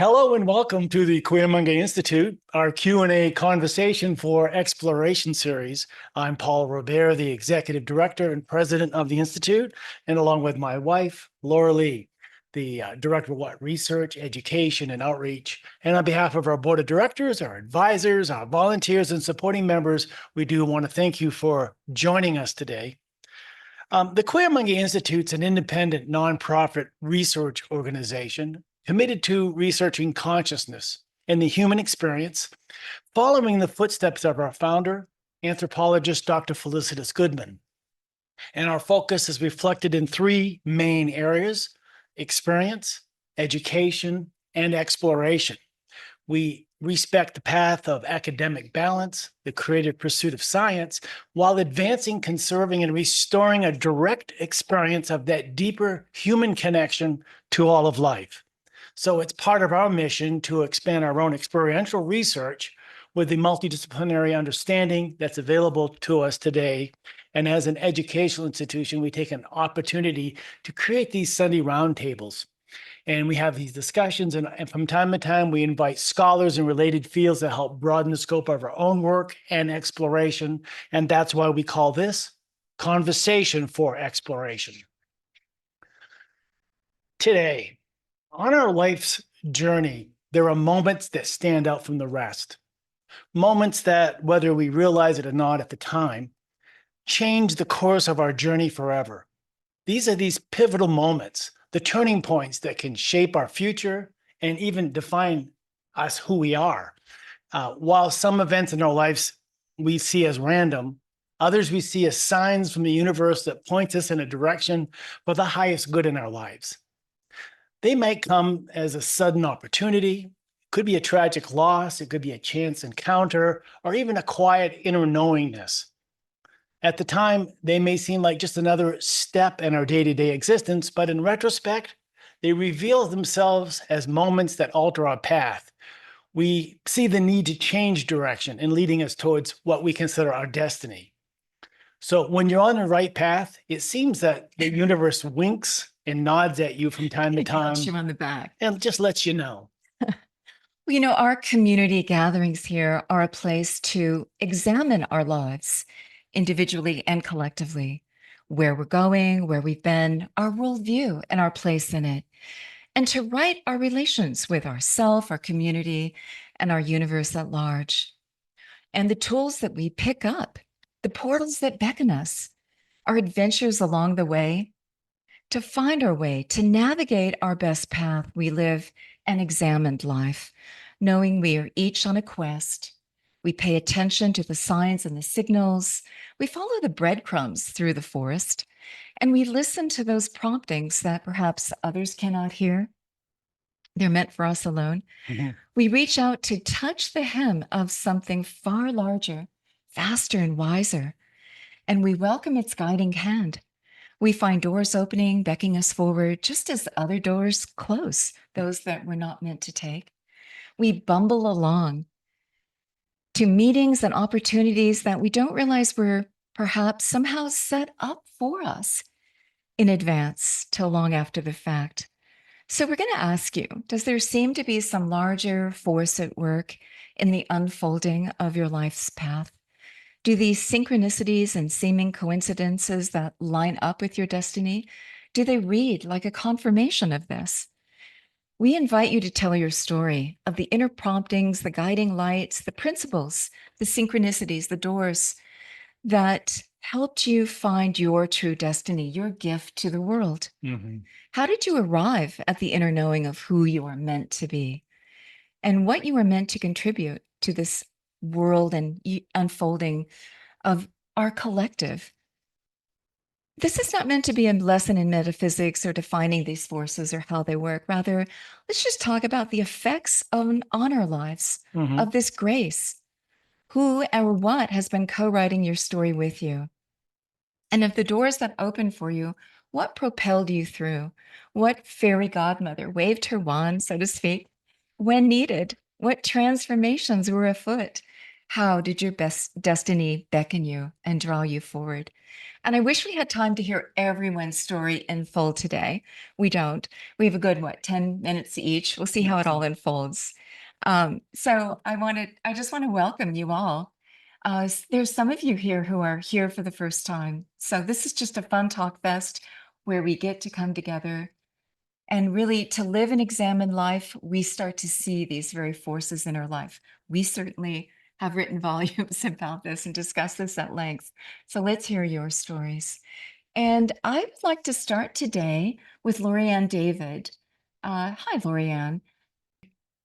Hello and welcome to the Cuyamonga Institute, our Q&A conversation for exploration series. I'm Paul Robert, the Executive Director and President of the Institute, and along with my wife, Laura Lee, the Director of Research, Education, and Outreach. And on behalf of our Board of Directors, our advisors, our volunteers, and supporting members, we do want to thank you for joining us today. The Cuyamonga Institute's an independent nonprofit research organization committed to researching consciousness and the human experience, following the footsteps of our founder, anthropologist Dr. Felicitas Goodman. And our focus is reflected in three main areas: experience, education, and exploration. We respect the path of academic balance, the creative pursuit of science, while advancing, conserving, and restoring a direct experience of that deeper human connection to all of life. So it's part of our mission to expand our own experiential research with the multidisciplinary understanding that's available to us today. And as an educational institution, we take an opportunity to create these Sunday roundtables. And we have these discussions, and from time to time, we invite scholars in related fields that help broaden the scope of our own work and exploration. And that's why we call this Conversation for Exploration. Today, on our life's journey, there are moments that stand out from the rest. Moments that, whether we realize it or not at the time, change the course of our journey forever. These are these pivotal moments, the turning points that can shape our future and even define us, who we are. While some events in our lives we see as random, others we see as signs from the universe that point us in a direction for the highest good in our lives. They might come as a sudden opportunity. It could be a tragic loss. It could be a chance encounter, or even a quiet inner knowingness. At the time, they may seem like just another step in our day-to-day existence, but in retrospect, they reveal themselves as moments that alter our path. We see the need to change direction in leading us towards what we consider our destiny. So when you're on the right path, it seems that the universe winks and nods at you from time to time. Pats you on the back. And just lets you know. Well, our community gatherings here are a place to examine our lives individually and collectively, where we're going, where we've been, our worldview, and our place in it, and to write our relations with ourself, our community, and our universe at large. And the tools that we pick up, the portals that beckon us, our adventures along the way, to find our way, to navigate our best path, we live an examined life, knowing we are each on a quest. We pay attention to the signs and the signals. We follow the breadcrumbs through the forest, and we listen to those promptings that perhaps others cannot hear. They're meant for us alone. Mm-hmm. We reach out to touch the hem of something far larger, faster, and wiser, and we welcome its guiding hand. We find doors opening, beckoning us forward, just as other doors close, those that we're not meant to take. We bumble along to meetings and opportunities that we don't realize were perhaps somehow set up for us in advance till long after the fact. So we're going to ask you, does there seem to be some larger force at work in the unfolding of your life's path? Do these synchronicities and seeming coincidences that line up with your destiny, do they read like a confirmation of this? We invite you to tell your story of the inner promptings, the guiding lights, the principles, the synchronicities, the doors that helped you find your true destiny, your gift to the world. Mm-hmm. How did you arrive at the inner knowing of who you are meant to be and what you are meant to contribute to this world and unfolding of our collective? This is not meant to be a lesson in metaphysics or defining these forces or how they work. Rather, let's just talk about the effects on our lives of this grace. Who or what has been co-writing your story with you? And of the doors that opened for you, what propelled you through? What fairy godmother waved her wand, so to speak, when needed? What transformations were afoot How did your best destiny beckon you and draw you forward? And I wish we had time to hear everyone's story in full today. We don't. We have a good, what, 10 minutes each. We'll see how it all unfolds. I just want to welcome you all. There's some of you here who are here for the first time. So this is just a fun talk fest where we get to come together and really to live and examine life. We start to see these very forces in our life. We certainly have written volumes about this and discussed this at length. So let's hear your stories. And I would like to start today with Lorianne David. Hi, Lorianne.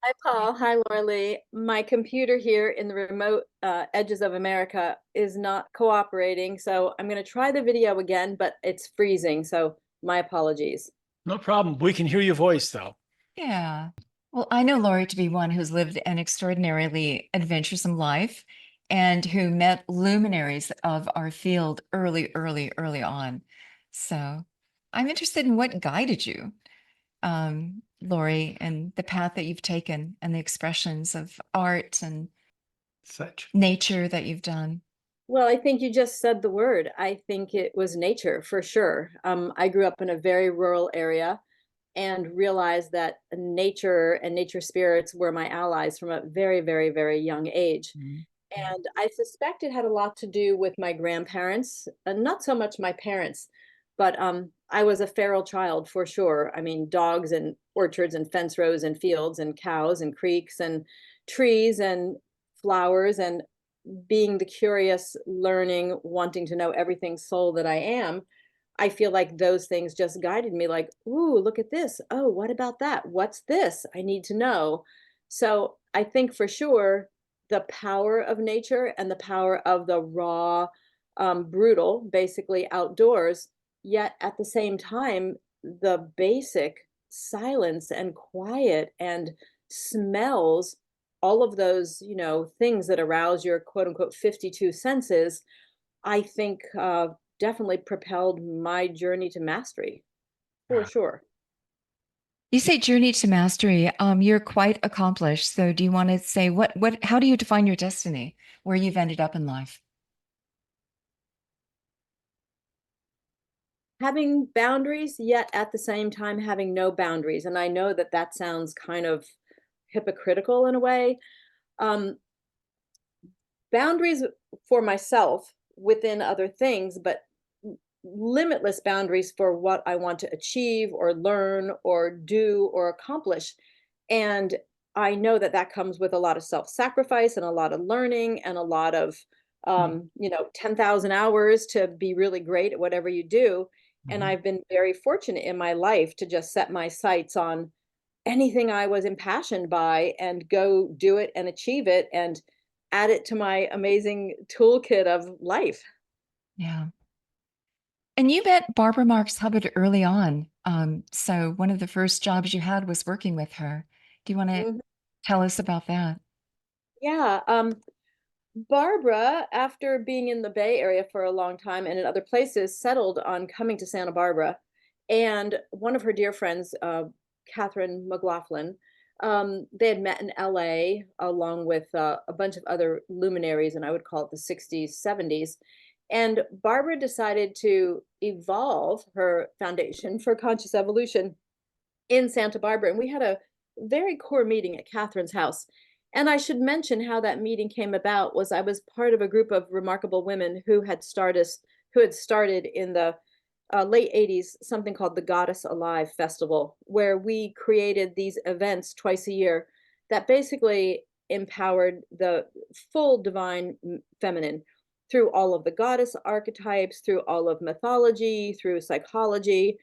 Hi, Paul. Hi, Laura Lee. My computer here in the remote edges of America is not cooperating, so I'm going to try the video again, but it's freezing, so my apologies. No problem. We can hear your voice, though. Yeah. Well, I know Lori to be one who's lived an extraordinarily adventuresome life and who met luminaries of our field early on. So I'm interested in what guided you, Lori, and the path that you've taken and the expressions of art and Such. nature that you've done. Well, I think you just said the word. I think it was nature for sure. I grew up in a very rural area and realized that nature and nature spirits were my allies from a very young age. Mhm. And I suspect it had a lot to do with my grandparents, not so much my parents, but I was a feral child for sure. I mean, dogs and orchards and fence rows and fields and cows and creeks and trees and flowers and being the curious, learning, wanting to know everything soul that I am. I feel like those things just guided me like, ooh, look at this. Oh, what about that? What's this? I need to know. So I think for sure the power of nature and the power of the raw, brutal, basically outdoors, yet at the same time, the basic silence and quiet and smells, all of those, things that arouse your quote unquote 52 senses, I think definitely propelled my journey to mastery for Yeah. sure. You say journey to mastery. You're quite accomplished. So do you want to say how do you define your destiny, where you've ended up in life? Having boundaries, yet at the same time having no boundaries. And I know that that sounds kind of hypocritical in a way. Um, Boundaries for myself within other things, but limitless boundaries for what I want to achieve or learn or do or accomplish. And I know that that comes with a lot of self-sacrifice and a lot of learning and a lot of, 10,000 hours to be really great at whatever you do. And Mhm. I've been very fortunate in my life to just set my sights on anything I was impassioned by and go do it and achieve it and add it to my amazing toolkit of life. Yeah. And you met Barbara Marx Hubbard early on. So one of the first jobs you had was working with her. Do you want to Mhm. tell us about that? Yeah. Barbara, after being in the Bay Area for a long time and in other places, settled on coming to Santa Barbara. And one of her dear friends, Catherine McLaughlin, they had met in LA along with a bunch of other luminaries, and I would call it the 60s, 70s. And Barbara decided to evolve her foundation for conscious evolution in Santa Barbara. And we had a very core meeting at Catherine's house. And I should mention how that meeting came about was I was part of a group of remarkable women who had started in the late 80s something called the Goddess Alive Festival, where we created these events twice a year that basically empowered the full divine feminine through all of the goddess archetypes, through all of mythology, through psychology,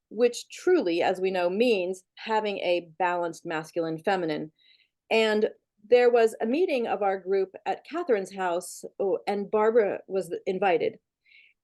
which truly, as we know, means having a balanced masculine feminine. And there was a meeting of our group at Catherine's house, oh, and Barbara was invited.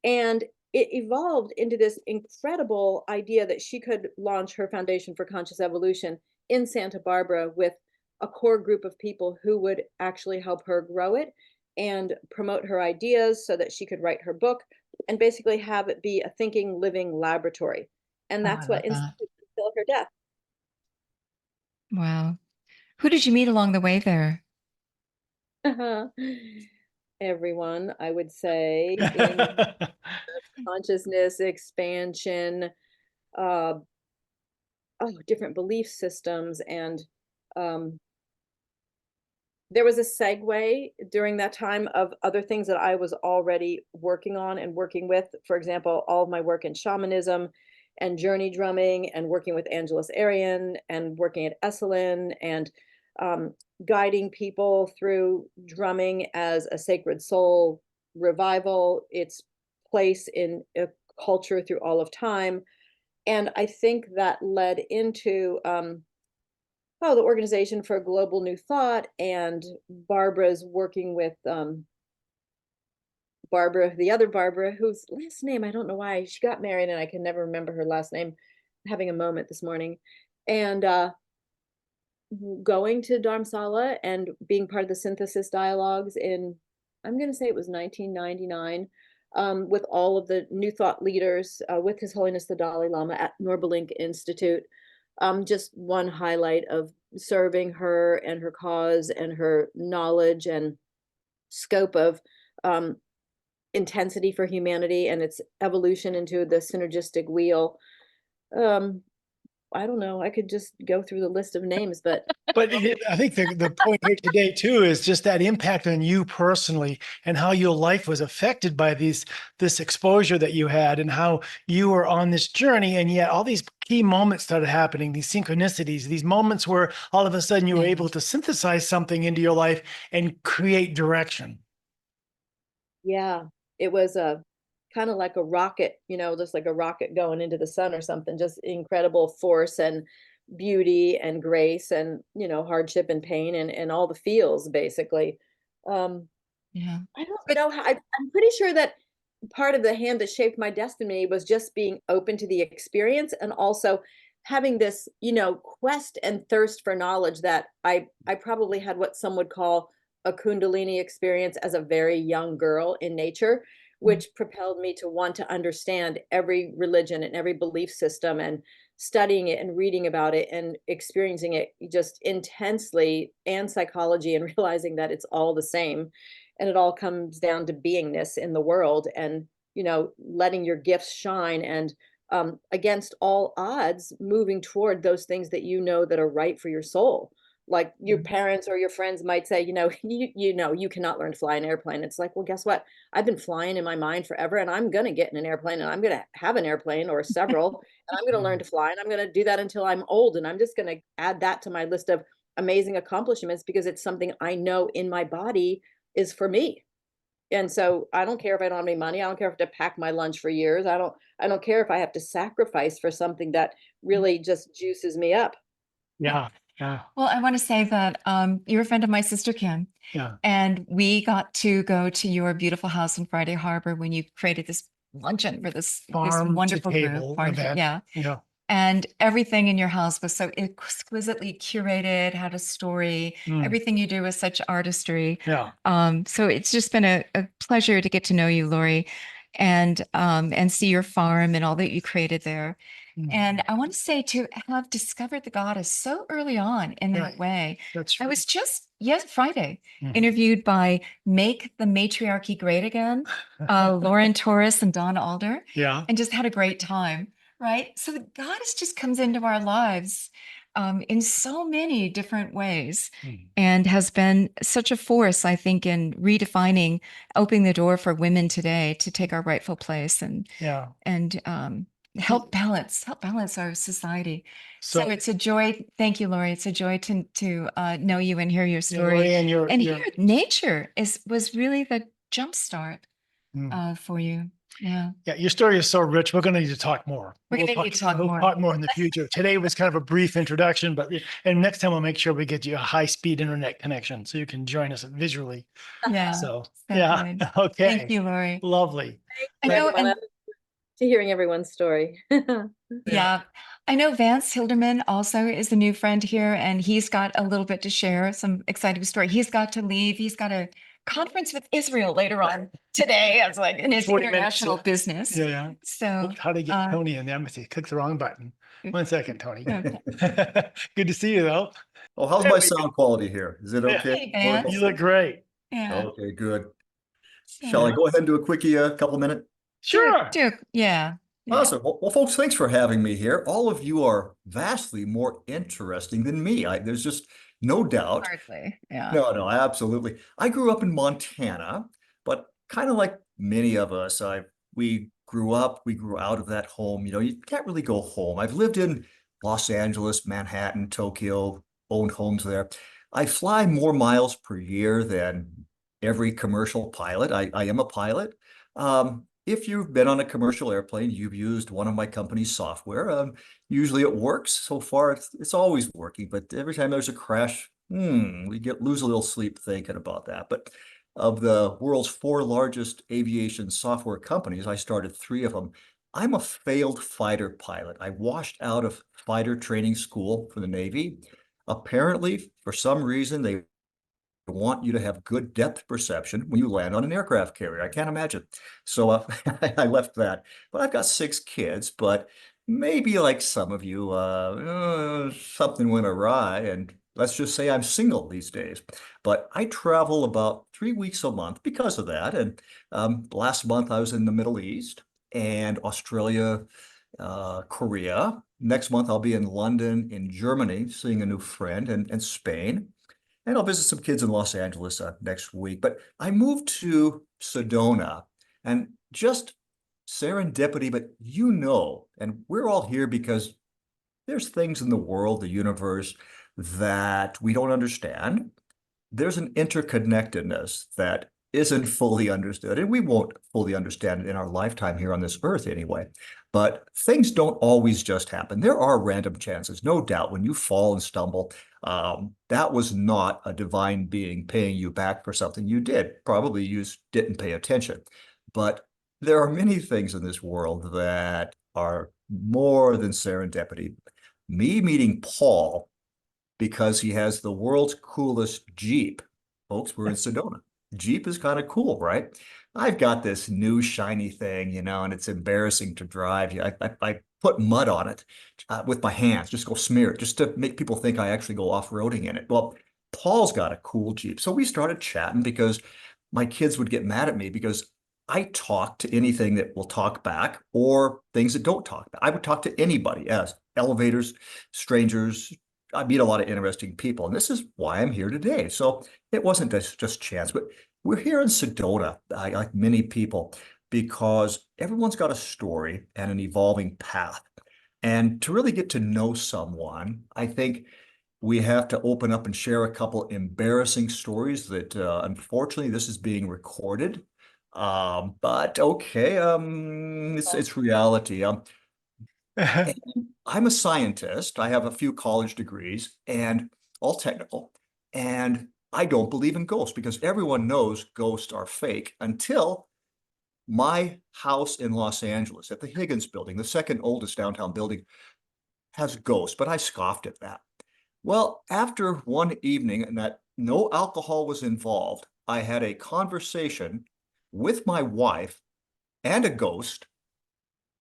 And it evolved into this incredible idea that she could launch her Foundation for Conscious Evolution in Santa Barbara with a core group of people who would actually help her grow it and promote her ideas so that she could write her book and basically have it be a thinking, living laboratory. And Oh, I that's love what that. instituted until her death. Wow. Who did you meet along the way there? Everyone, I would say, in consciousness expansion, uh, different belief systems, and um, there was a segue during that time of other things that I was already working on and working with. For example, all of my work in shamanism and journey drumming, and working with Angelus Arian, and working at Esalen, and um, guiding people through drumming as a sacred soul revival, its place in a culture through all of time. And I think that led into the Organization for Global New Thought, and Barbara's working with Barbara, the other Barbara, whose last name, I don't know why she got married and I can never remember her last name, having a moment this morning. And going to Dharamsala and being part of the synthesis dialogues in, I'm going to say it was 1999, with all of the New Thought leaders, with His Holiness the Dalai Lama at Norbelink Institute. Just one highlight of serving her and her cause and her knowledge and scope of intensity for humanity and its evolution into the synergistic wheel. I don't know. I could just go through the list of names, but But I think the point here today too is just that impact on you personally, and how your life was affected by this exposure that you had, and how you were on this journey, and yet all these key moments started happening, these synchronicities, these moments where all of a sudden you were able to synthesize something into your life and create direction. yeah, it was a kind of like a rocket, just like a rocket going into the sun or something, just incredible force and beauty and grace and, hardship and pain and all the feels basically. Um, Yeah. I don't But know how, I'm pretty sure that part of the hand that shaped my destiny was just being open to the experience, and also having this, quest and thirst for knowledge that I probably had what some would call a Kundalini experience as a very young girl in nature, which propelled me to want to understand every religion and every belief system, and studying it and reading about it and experiencing it just intensely, and psychology, and realizing that it's all the same, and it all comes down to beingness in the world, and letting your gifts shine, and against all odds moving toward those things that that are right for your soul. Like your parents or your friends might say, you cannot learn to fly an airplane. It's like, well, guess what? I've been flying in my mind forever, and I'm going to get in an airplane, and I'm going to have an airplane or several, and I'm going to learn to fly, and I'm going to do that until I'm old, and I'm just going to add that to my list of amazing accomplishments, because it's something I know in my body is for me. And so I don't care if I don't have any money. I don't care if I have to pack my lunch for years. I don't care if I have to sacrifice for something that really just juices me up. Yeah. Yeah. well, I want to say that you're a friend of my sister Kim, Yeah. and we got to go to your beautiful house in Friday Harbor when you created this luncheon for this Farm to wonderful group. table Farm to- event. yeah. Yeah. And everything in your house was so exquisitely curated, had a story. Everything you do was such artistry. Yeah. So it's just been a pleasure to get to know you, Lori, and see your farm and all that you created there. And I want to say, to have discovered the goddess so early on in that Right. way. That's I was just Friday Mhm. interviewed by Make the Matriarchy Great Again, Lauren Torres and Don Alder, Yeah. and just had a great time. Right. So the goddess just comes into our lives in so many different ways, and has been such a force, I think, in redefining, opening the door for women today to take our rightful place and Yeah. help balance our society. So So, it's a joy. Thank you, Lori. It's a joy to know you and hear your yeah, story. Lori, and And here, nature was really the jumpstart Mm. for you. Yeah. Yeah, your story is so rich. We're going to need to talk more. We're going to need to talk We'll more. talk more in the future. Today was kind of a brief introduction, and next time we'll make sure we get you a high-speed internet connection so you can join us visually. Yeah. So, So yeah. good. Okay. Thank you, Lori. Lovely. I Thank know, you, everyone, to hearing everyone's story. yeah, I know Vance Hilderman also is a new friend here, and he's got a little bit to share, some exciting story. He's got to leave. He's got a conference with Israel later on today, as like in his 40 minutes, international yeah. business. Yeah, yeah. So How to get Tony in there? Let's click the wrong button. 1 second, Tony. Okay. Good to see you, though. Oh, how's There my we go. sound quality here? Is it Yeah. okay? Hey, Vance. You look great. Yeah. Okay, good. Shall I So go ahead and do a quickie, couple minute? Sure. yeah. Yeah. Awesome. Well, folks, thanks for having me here. All of you are vastly more interesting than me. There's just no doubt. Hardly. Yeah. No, absolutely. I grew up in Montana, but kind of like many of us, we grew up, we grew out of that home. You know, you can't really go home. I've lived in Los Angeles, Manhattan, Tokyo, owned homes there. I fly more miles per year than every commercial pilot. I am a pilot. If you've been on a commercial airplane, you've used one of my company's software. Usually it works. So far, it's always working, but every time there's a crash, we lose a little sleep thinking about that. But of the world's 4 largest aviation software companies, I started 3 of them. I'm a failed fighter pilot. I washed out of fighter training school for the Navy. Apparently, for some reason, they want you to have good depth perception when you land on an aircraft carrier. I can't imagine. So I left that. But I've got 6 kids, but maybe like some of you, something went awry. And let's just say I'm single these days. But I travel about 3 weeks a month because of that. And last month I was in the Middle East and Australia, Korea. Next month I'll be in London, in Germany, seeing a new friend, and Spain. And I'll visit some kids in Los Angeles next week. But I moved to Sedona, and just serendipity, but and we're all here because there's things in the world, the universe, that we don't understand. There's an interconnectedness that isn't fully understood, and we won't fully understand it in our lifetime here on this earth anyway. But things don't always just happen. There are random chances, no doubt. When you fall and stumble, that was not a divine being paying you back for something you did. Probably you just didn't pay attention. But there are many things in this world that are more than serendipity. Me meeting Paul because he has the world's coolest Jeep. Folks, we're in Sedona. Jeep is kind of cool, right? I've got this new shiny thing, and it's embarrassing to drive. I put mud on it with my hands, just go smear it, just to make people think I actually go off-roading in it. Well, Paul's got a cool Jeep. So we started chatting because my kids would get mad at me because I talk to anything that will talk back or things that don't talk back. I would talk to anybody, as elevators, strangers. I meet a lot of interesting people, and this is why I'm here today. So it wasn't just chance, but we're here in Sedona, like many people, because everyone's got a story and an evolving path. And to really get to know someone, I think we have to open up and share a couple embarrassing stories that, unfortunately, this is being recorded. But okay, it's reality. I'm a scientist. I have a few college degrees and all technical. And I don't believe in ghosts because everyone knows ghosts are fake until my house in Los Angeles at the Higgins building, the second oldest downtown building, has ghosts, but I scoffed at that. Well, after one evening and that no alcohol was involved, I had a conversation with my wife and a ghost,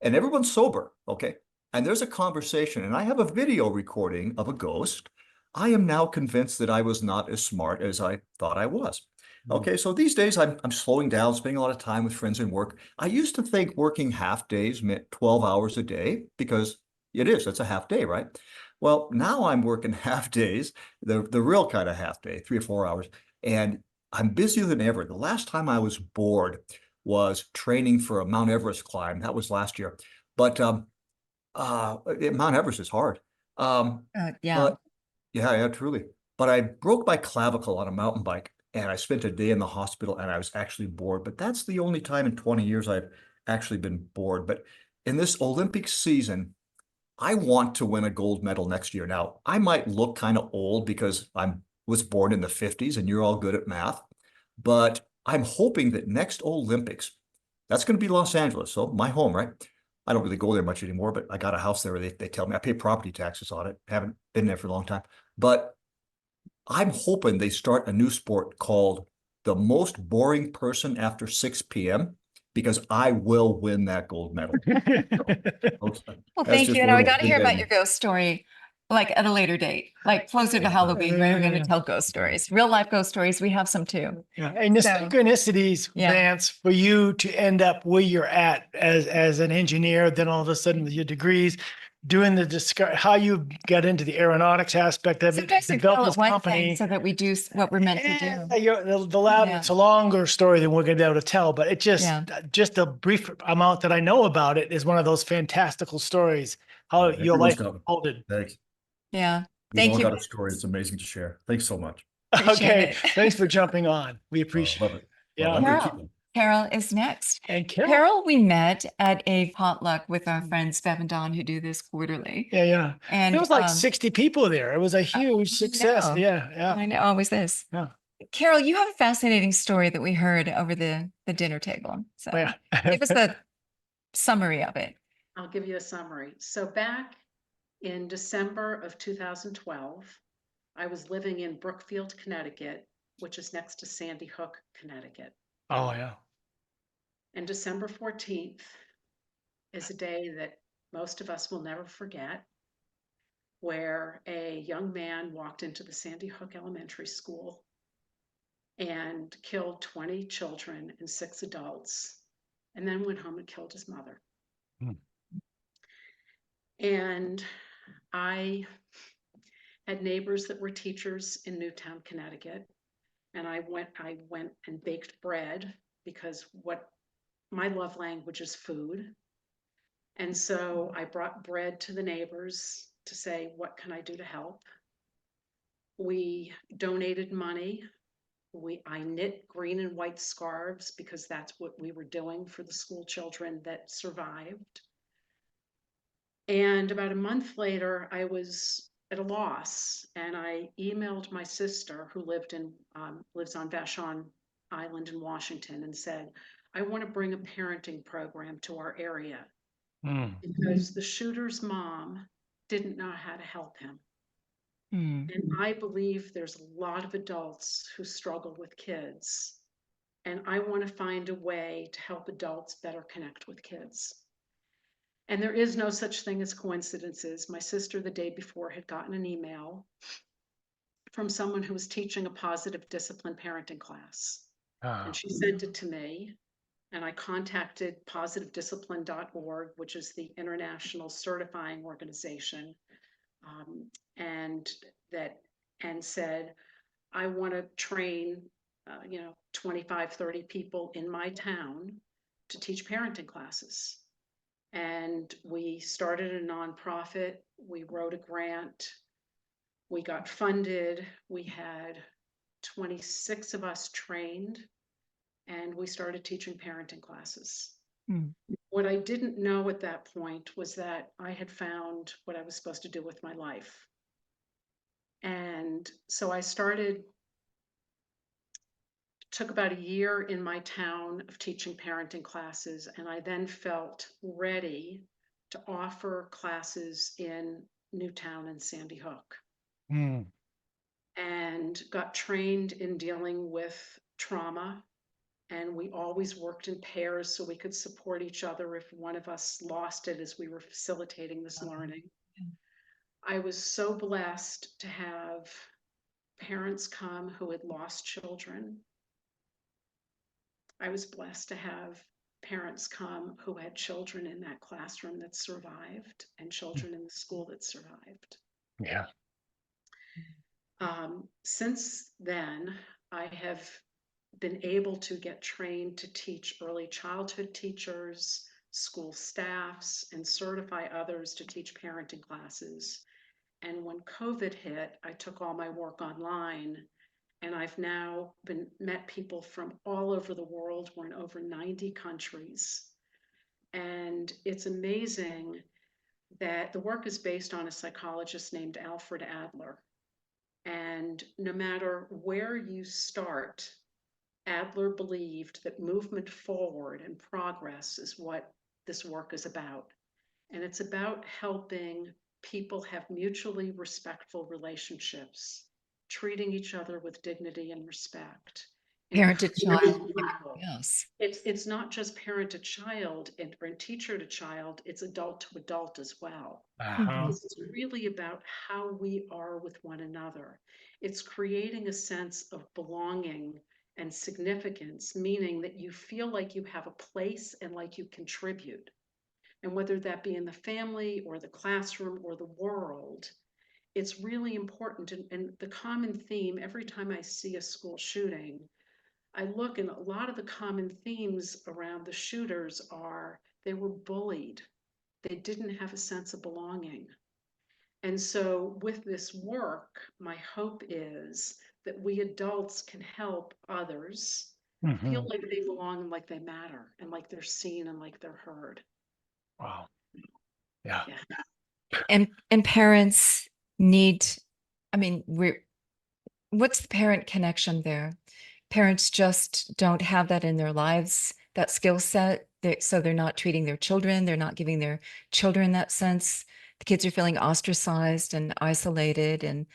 and everyone's sober, okay? And there's a conversation, and I have a video recording of a ghost. I am now convinced that I was not as smart as I thought I was. Okay, so these days I'm slowing down, spending a lot of time with friends and work. I used to think working half days meant 12 hours a day because it's a half day, right? Well, now I'm working half days, the real kind of half day, 3 or 4 hours, and I'm busier than ever. The last time I was bored was training for a Mount Everest climb. That was last year. But Mount Everest is hard. Yeah. But yeah, truly. But I broke my clavicle on a mountain bike and I spent a day in the hospital and I was actually bored. But that's the only time in 20 years I've actually been bored. But in this Olympic season, I want to win a gold medal next year. Now, I might look kind of old because I was born in the 50s and you're all good at math, but I'm hoping that next Olympics, that's going to be Los Angeles, so my home, right? I don't really go there much anymore, but I got a house there. They tell me I pay property taxes on it. Haven't been there for a long time, but I'm hoping they start a new sport called the most boring person after 6 p.m. because I will win that gold medal. So, Well, that's thank just you. a And I little got to hear about thing. your ghost story. like at a later date, like closer to Halloween, we're going to tell ghost stories, real life ghost stories. We have some too. Yeah. And the So- synchronicities, Yeah. Vance, for you to end up where you're at as an engineer, then all of a sudden with your degrees, doing how you got into the aeronautics aspect of it, Sometimes we develop call this it one company. thing so that we do what we're meant to Yeah, do. Yeah. it's a longer story than we're going to be able to tell, but it Yeah. just a brief amount that I know about it is one of those fantastical stories, how your Everyone's life got- unfolded. Thanks. Yeah. We've Thank all you. got a story. It's amazing to share. Thanks so much. Appreciate Okay. it. Thanks for jumping on. We appreciate Love it. Well, Yeah. I'm gonna keep Carol. it. Carol is next. And Carol. Carol, we met at a potluck with our friends Bev and Don, who do this quarterly. Yeah, yeah. And There was like 60 people there. It was a huge success. know. Yeah, yeah. I know, always this. Yeah. Carol, you have a fascinating story that we heard over the dinner table. So Yeah. give us the summary of it. I'll give you a summary. So back in December of 2012, I was living in Brookfield, Connecticut, which is next to Sandy Hook, Connecticut. Oh, yeah. And December 14th is a day that most of us will never forget, where a young man walked into the Sandy Hook Elementary School and killed 20 children and 6 adults, and then went home and killed his mother. Hmm. And I had neighbors that were teachers in Newtown, Connecticut. And I went and baked bread because what my love language is food. And so I brought bread to the neighbors to say, what can I do to help? We donated money. I knit green and white scarves because that's what we were doing for the school children that survived. And about a month later, I was at a loss, and I emailed my sister, who lives on Vashon Island in Washington, and said, I want to bring a parenting program to our area Hmm. because the shooter's mom didn't know how to help him. Hmm. And I believe there's a lot of adults who struggle with kids, and I want to find a way to help adults better connect with kids. And there is no such thing as coincidences. My sister, the day before, had gotten an email from someone who was teaching a positive discipline parenting class. Ah. And she sent it to me. And I contacted positivediscipline.org, which is the international certifying organization, and said, I want to train 25, 30 people in my town to teach parenting classes. And we started a nonprofit. We wrote a grant. We got funded. We had 26 of us trained, and we started teaching parenting classes. Hmm. What I didn't know at that point was that I had found what I was supposed to do with my life. And so I took about a year in my town of teaching parenting classes, and I then felt ready to offer classes in Newtown and Sandy Hook, Hmm. and got trained in dealing with trauma. And we always worked in pairs so we could support each other if one of us lost it as we were facilitating this learning. I was so blessed to have parents come who had lost children. I was blessed to have parents come who had children in that classroom that survived and children in the school that survived. Yeah. Since then, I have been able to get trained to teach early childhood teachers, school staffs, and certify others to teach parenting classes. And when COVID hit, I took all my work online, and I've now met people from all over the world. We're in over 90 countries. And it's amazing that the work is based on a psychologist named Alfred Adler. And no matter where you start, Adler believed that movement forward and progress is what this work is about. And it's about helping people have mutually respectful relationships, treating each other with dignity and respect, Parent to child. Incredible. Yes. It's not just parent to child or teacher to child, it's adult to adult as well. Uh-huh. Because it's really about how we are with one another. It's creating a sense of belonging and significance, meaning that you feel like you have a place and like you contribute. And whether that be in the family or the classroom or the world, it's really important. And the common theme, every time I see a school shooting, I look, and a lot of the common themes around the shooters are they were bullied. They didn't have a sense of belonging. And so with this work, my hope is that we adults can help others feel Mhm. like they belong and like they matter and like they're seen and like they're heard. Wow. Yeah. Yeah. And parents need, I mean, what's the parent connection there? Parents just don't have that in their lives, that skill set. So they're not treating their children. They're not giving their children that sense. The kids are feeling ostracized and isolated. And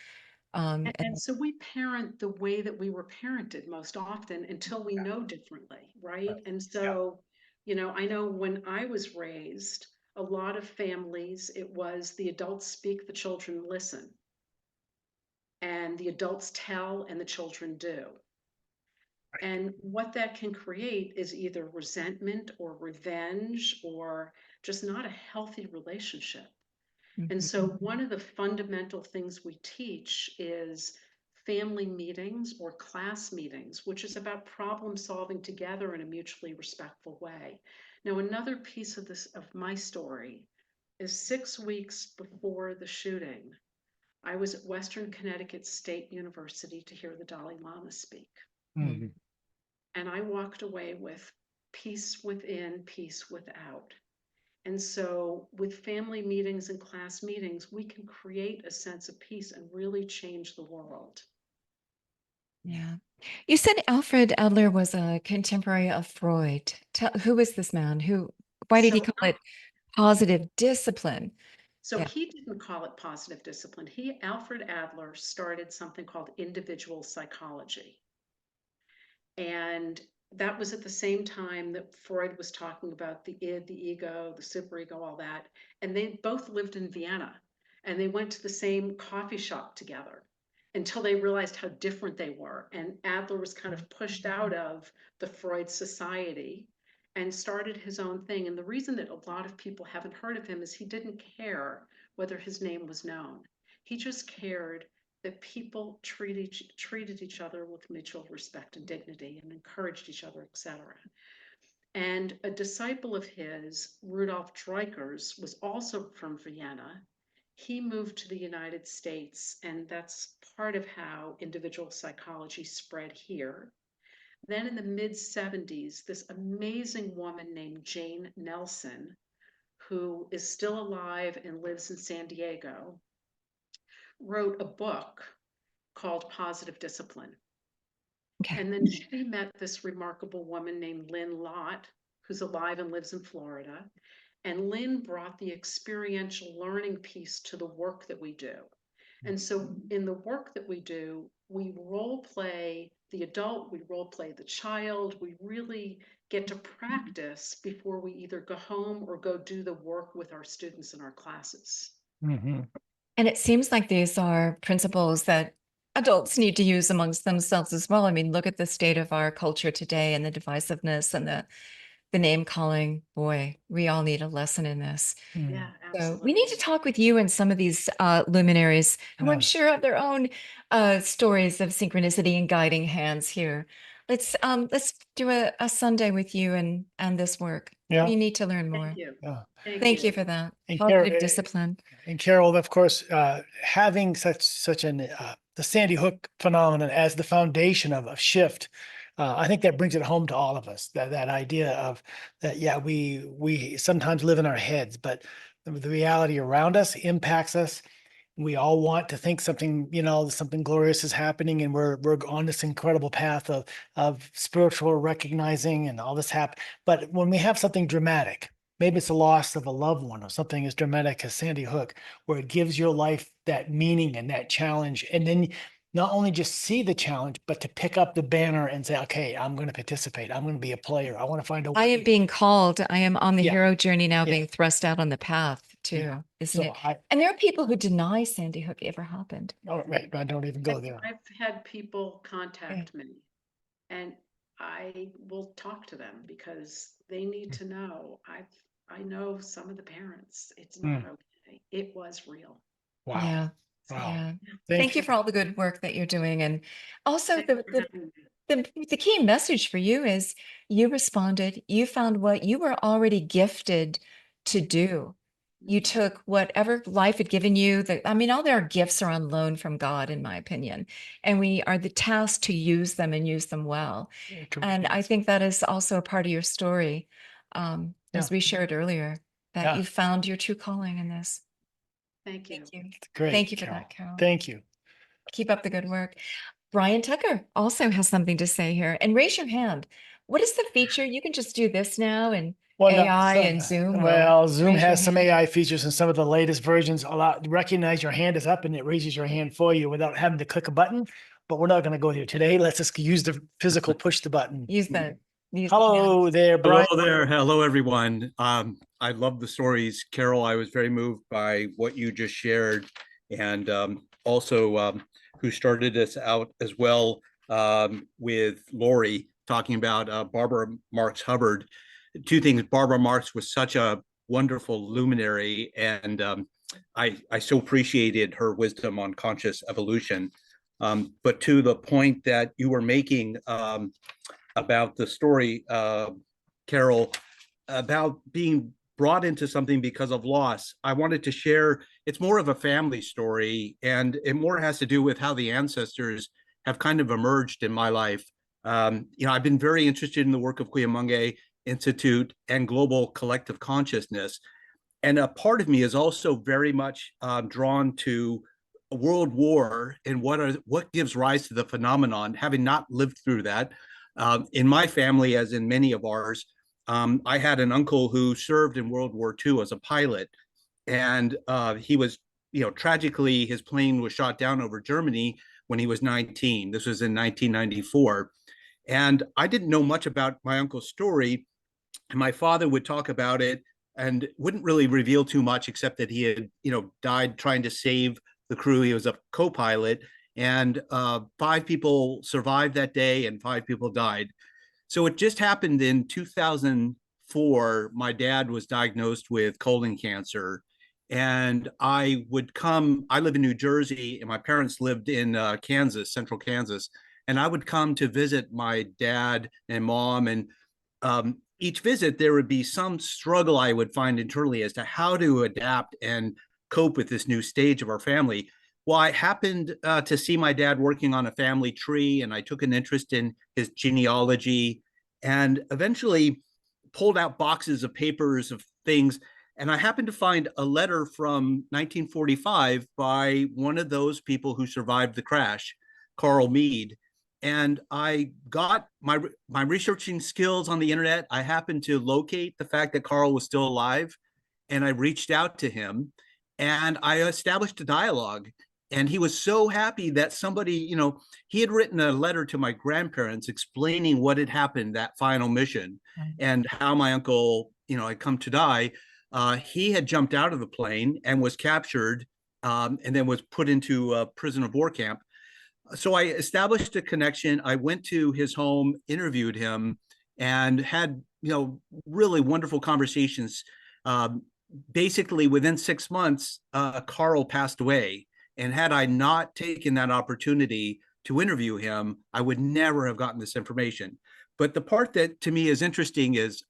so we parent the way that we were parented most often until we know differently, right? And so, I know when I was raised, a lot of families, it was the adults speak, the children listen, and the adults tell, and the children do. And what that can create is either resentment or revenge or just not a healthy relationship. And Mhm. so one of the fundamental things we teach is family meetings or class meetings, which is about problem solving together in a mutually respectful way. Now, another piece of my story is 6 weeks before the shooting, I was at Western Connecticut State University to hear the Dalai Lama speak. Mhm. And I walked away with peace within, peace without. And so with family meetings and class meetings, we can create a sense of peace and really change the world. Yeah. You said Alfred Adler was a contemporary of Freud. Who is this man? Why did he So, call it positive discipline? so Yeah. he didn't call it positive discipline. Alfred Adler started something called individual psychology. And that was at the same time that Freud was talking about the id, the ego, the superego, all that. And they both lived in Vienna and they went to the same coffee shop together until they realized how different they were. And Adler was kind of pushed out of the Freud society and started his own thing. And the reason that a lot of people haven't heard of him is he didn't care whether his name was known. He just cared that people treated each other with mutual respect and dignity and encouraged each other, etc. And a disciple of his, Rudolf Dreikurs, was also from Vienna. He moved to the United States, and that's part of how individual psychology spread here. Then in the mid 70s, this amazing woman named Jane Nelson, who is still alive and lives in San Diego, wrote a book called Positive Discipline. Okay. And then she met this remarkable woman named Lynn Lott, who's alive and lives in Florida. And Lynn brought the experiential learning piece to the work that we do. And so in the work that we do, we role play the adult, we role play the child, we really get to practice before we either go home or go do the work with our students in our classes. Mhm. And it seems like these are principles that adults need to use amongst themselves as well. I mean, look at the state of our culture today and the divisiveness and the name calling. Boy, we all need a lesson in this. Mhm. Yeah, So we need to absolutely. talk with you and some of these luminaries who I'm Yeah. sure have their own stories of synchronicity and guiding hands here. Let's do a Sunday with you and this work. Yeah. We need to learn more. Thank you. Yeah. Thank you for that. And Positive discipline. Carol, of course, having such an the Sandy Hook phenomenon as the foundation of shift, I think that brings it home to all of us. That idea of that, yeah, we sometimes live in our heads, but the reality around us impacts us. We all want to think something, something glorious is happening, and we're on this incredible path of spiritual recognizing and all this happen. But when we have something dramatic, maybe it's a loss of a loved one or something as dramatic as Sandy Hook, where it gives your life that meaning and that challenge, and then not only just see the challenge, but to pick up the banner and say, okay, I'm going to participate. I'm going to be a player. I want to find a I am way. being called. I am on the Yeah. hero journey now, Yeah. being thrust out on the path too, Yeah. isn't So it? And there are people who deny Sandy Hook ever happened. right, I don't even go there. I've had people Yeah. contact me, and I will talk to them because they need to know. I know some of the parents. It's not okay. It was real. Wow. Yeah. Wow. Yeah. Thank Thank you for all the good work that you're doing. And also Thanks for having me. the key message for you is you responded, you found what you were already gifted to do. You took whatever life had given you. I mean, all their gifts are on loan from God, in my opinion. And we are the tasked to use them and use them well. And I think that is also a part of your story, as we shared earlier, that you found your true calling in this. Thank you. Thank you. Great. Thank you for Carol. that, Carol. Thank you. Keep up the good work. Brian Tucker also has something to say here. And raise your hand. What is the feature? You can just do this now, and Well, no, AI and Zoom will well, Zoom raise your has some hand. AI features, and some of the latest versions recognize your hand is up and it raises your hand for you without having to click a button. But we're not going to go there today. Let's just use the physical push the button. Use the hand. Hello there, Brian. Hello there. Hello, everyone. I love the stories. Carol, I was very moved by what you just shared, and also who started us out as well, with Lori talking about Barbara Marx Hubbard. Two things. Barbara Marx was such a wonderful luminary, and I so appreciated her wisdom on conscious evolution. But to the point that you were making, about the story, Carol, about being brought into something because of loss. I wanted to share, it's more of a family story, and it more has to do with how the ancestors have kind of emerged in my life. I've been very interested in the work of Cuyamonga Institute and global collective consciousness. And a part of me is also very much drawn to World War and what gives rise to the phenomenon, having not lived through that. In my family, as in many of ours, I had an uncle who served in World War II as a pilot, and he was, tragically, his plane was shot down over Germany when he was 19. This was in 1994. And I didn't know much about my uncle's story, and my father would talk about it and wouldn't really reveal too much, except that he had, died trying to save the crew. He was a co-pilot, and 5 people survived that day and 5 people died. So it just happened in 2004. My dad was diagnosed with colon cancer, and I live in New Jersey, and my parents lived in Kansas, central Kansas. And I would come to visit my dad and mom, and each visit there would be some struggle I would find internally as to how to adapt and cope with this new stage of our family. Well, I happened to see my dad working on a family tree, and I took an interest in his genealogy, and eventually pulled out boxes of papers of things. And I happened to find a letter from 1945 by one of those people who survived the crash, Carl Mead. And I got my researching skills on the internet. I happened to locate the fact that Carl was still alive, and I reached out to him, and I established a dialogue. And he was so happy that somebody, he had written a letter to my grandparents explaining what had happened that final mission and how my uncle, had come to die. He had jumped out of the plane and was captured, and then was put into a prisoner of war camp. So I established a connection. I went to his home, interviewed him, and had, really wonderful conversations. Basically, within 6 months, Carl passed away. And had I not taken that opportunity to interview him, I would never have gotten this information. But the part that to me is interesting is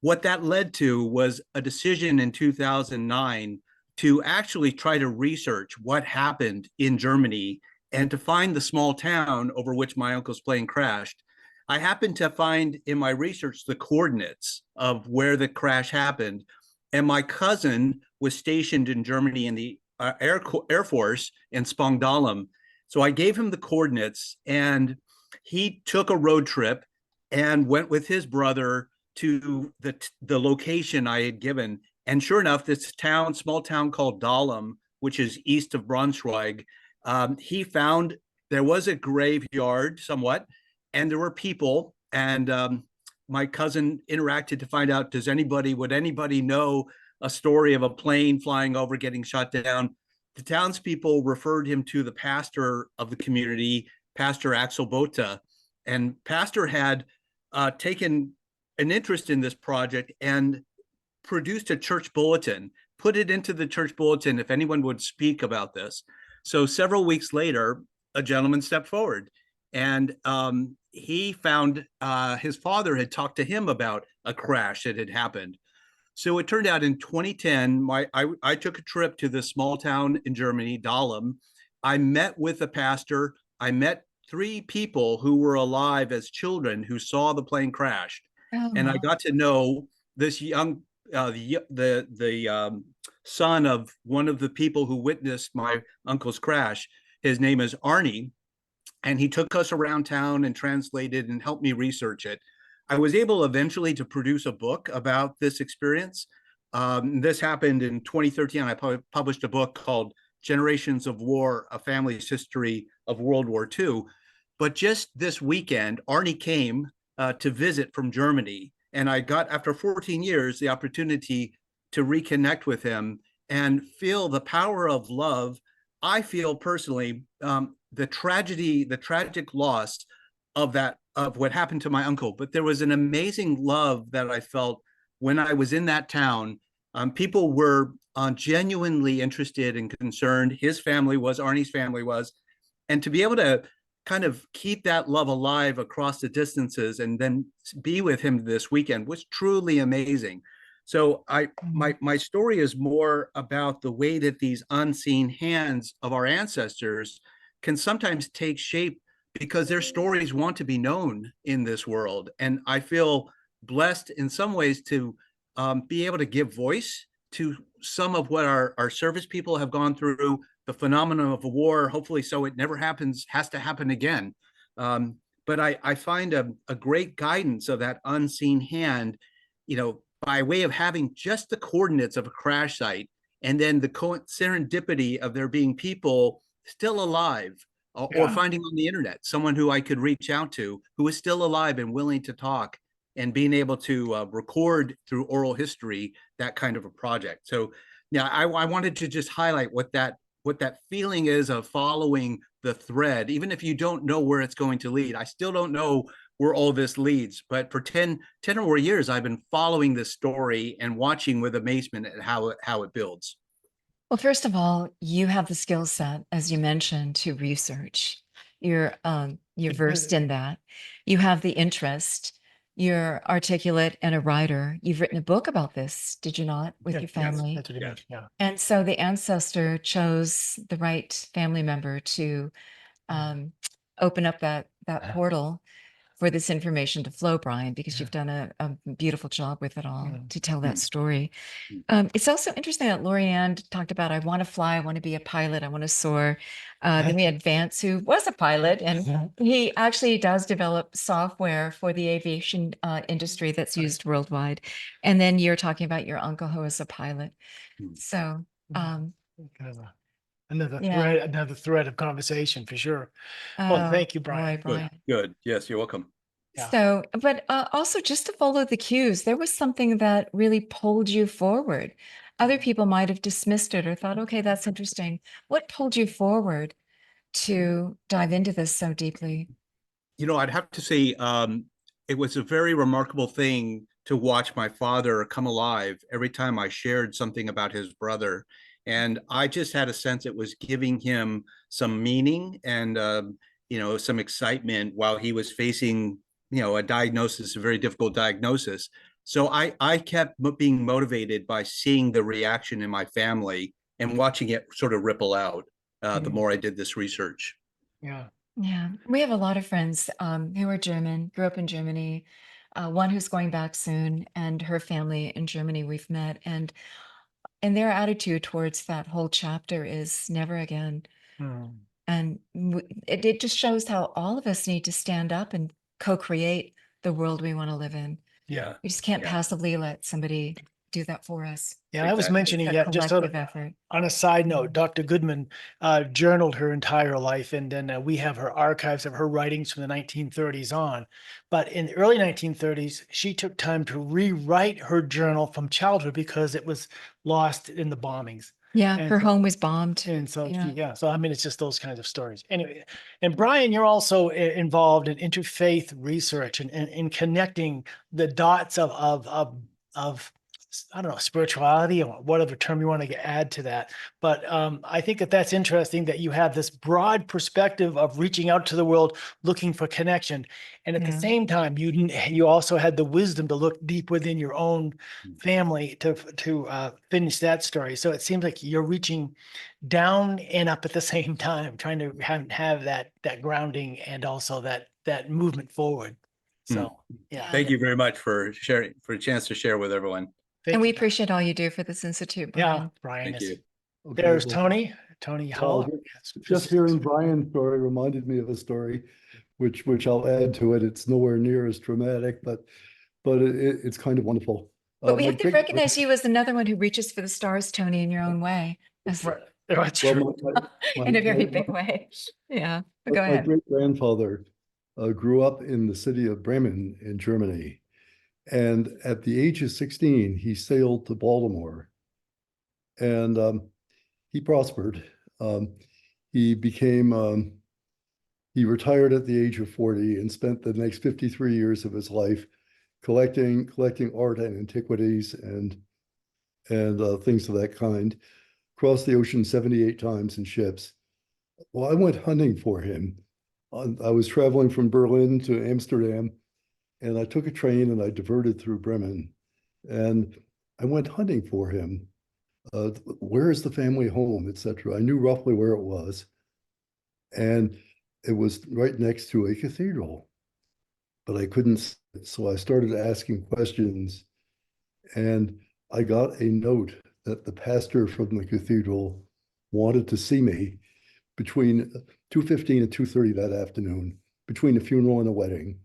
what that led to was a decision in 2009 to actually try to research what happened in Germany and to find the small town over which my uncle's plane crashed. I happened to find in my research the coordinates of where the crash happened. And my cousin was stationed in Germany in the Air Force in Spangdahlem. So I gave him the coordinates, and he took a road trip and went with his brother to the location I had given. And sure enough, this small town called Dahlem, which is east of Braunschweig, he found there was a graveyard somewhat, and there were people. And my cousin interacted to find out, would anybody know a story of a plane flying over, getting shot down? The townspeople referred him to the pastor of the community, Pastor Axel Bota. And Pastor had taken an interest in this project and produced a church bulletin, put it into the church bulletin if anyone would speak about this. So several weeks later, a gentleman stepped forward, and he found his father had talked to him about a crash that had happened. So it turned out in 2010, I took a trip to this small town in Germany, Dahlem. I met with the pastor. I met 3 people who were alive as children who saw the plane crash. Oh, And I wow. got to know this young, the son of one of the people who witnessed my uncle's crash. His name is Arnie, and he took us around town and translated and helped me research it. I was able eventually to produce a book about this experience. This happened in 2013. I published a book called Generations of War, A Family's History of World War II. But just this weekend, Arnie came to visit from Germany. And I got, after 14 years, the opportunity to reconnect with him and feel the power of love. I feel personally the tragic loss of what happened to my uncle. But there was an amazing love that I felt when I was in that town. People were genuinely interested and concerned. His family was, Arnie's family was. And to be able to kind of keep that love alive across the distances and then be with him this weekend was truly amazing. So my story is more about the way that these unseen hands of our ancestors can sometimes take shape because their stories want to be known in this world. And I feel blessed in some ways to be able to give voice to some of what our service people have gone through, the phenomenon of a war, hopefully so it never has to happen again. But I find a great guidance of that unseen hand, by way of having just the coordinates of a crash site and then the serendipity of there being people still alive, or finding on the internet someone who I could reach out to who is still alive and willing to talk, and being able to record through oral history that kind of a project. So yeah, I wanted to just highlight what that feeling is of following the thread, even if you don't know where it's going to lead. I still don't know where all this leads, but for 10 or more years, I've been following this story and watching with amazement at how it builds. Well, first of all, you have the skill set, as you mentioned, to research. You're versed in that. You have the interest. You're articulate and a writer. You've written a book about this, did you not, with your family? That's what he meant, yeah. And so the ancestor chose the right family member to open up that portal for this information to flow, Brian, because you've done a beautiful job with it all to tell that story. It's also interesting that Lori Ann talked about, I want to fly, I want to be a pilot, I want to soar. Then we had Vance, who was a pilot, and he actually does develop software for the aviation industry that's used worldwide. And then you're talking about your uncle who was a pilot. So Kind of another thread of conversation for sure. Well, thank you, Brian. boy, Brian. Good. Yes, you're welcome. Yeah. So, but also just to follow the cues, there was something that really pulled you forward. Other people might have dismissed it or thought, okay, that's interesting. What pulled you forward to dive into this so deeply? I'd have to say it was a very remarkable thing to watch my father come alive every time I shared something about his brother. And I just had a sense it was giving him some meaning and, some excitement while he was facing, a diagnosis, a very difficult diagnosis. So I kept being motivated by seeing the reaction in my family and watching it sort of ripple out the more I did this research. Yeah. Yeah, we have a lot of friends who are German, grew up in Germany. One who's going back soon, and her family in Germany we've met, and their attitude towards that whole chapter is never again. And it just shows how all of us need to stand up and co-create the world we want to live in. Yeah. We just can't passively let somebody do that for us. Yeah, I was Exactly. mentioning A that just collective effort. on a side note, Dr. Goodman journaled her entire life, and then we have her archives of her writings from the 1930s on. But in the early 1930s, she took time to rewrite her journal from childhood because it was lost in the bombings. Yeah, And her so- home was bombed. And so, Yeah. yeah, so I mean, it's just those kinds of stories. Anyway, and Brian, you're also involved in interfaith research and in connecting the dots of I don't know, spirituality or whatever term you want to add to that. But I think that that's interesting that you have this broad perspective of reaching out to the world, looking for connection. And at the Yeah. same time, you also had the wisdom to look deep within your own family to finish that story. So it seems like you're reaching down and up at the same time, trying to have that grounding and also that movement forward. So, yeah. Thank you very much for sharing, for a chance to share with everyone. Thank And we you. appreciate all you do for this institute, Yeah, Brian. Brian. Thank you. Okay, There's well, Tony well, Hall. just hearing Brian's story reminded me of a story, which I'll add to it. It's nowhere near as dramatic, but it's kind of wonderful. But we my have to great- recognize you as another one who reaches for the stars, Tony, in your own way. As- Right, that's well, true. in a very my- big way. Yeah, but go my ahead. great-grandfather grew up in the city of Bremen in Germany. And at the age of 16, he sailed to Baltimore. And he prospered. He became, he retired at the age of 40 and spent the next 53 years of his life collecting art and antiquities and things of that kind. Crossed the ocean 78 times in ships. Well, I went hunting for him. I was traveling from Berlin to Amsterdam, and I took a train and I diverted through Bremen, and I went hunting for him. Where is the family home, etc. I knew roughly where it was, and it was right next to a cathedral, but I couldn't see it, so I started asking questions, and I got a note that the pastor from the cathedral wanted to see me between 2:15 and 2:30 that afternoon, between a funeral and a wedding.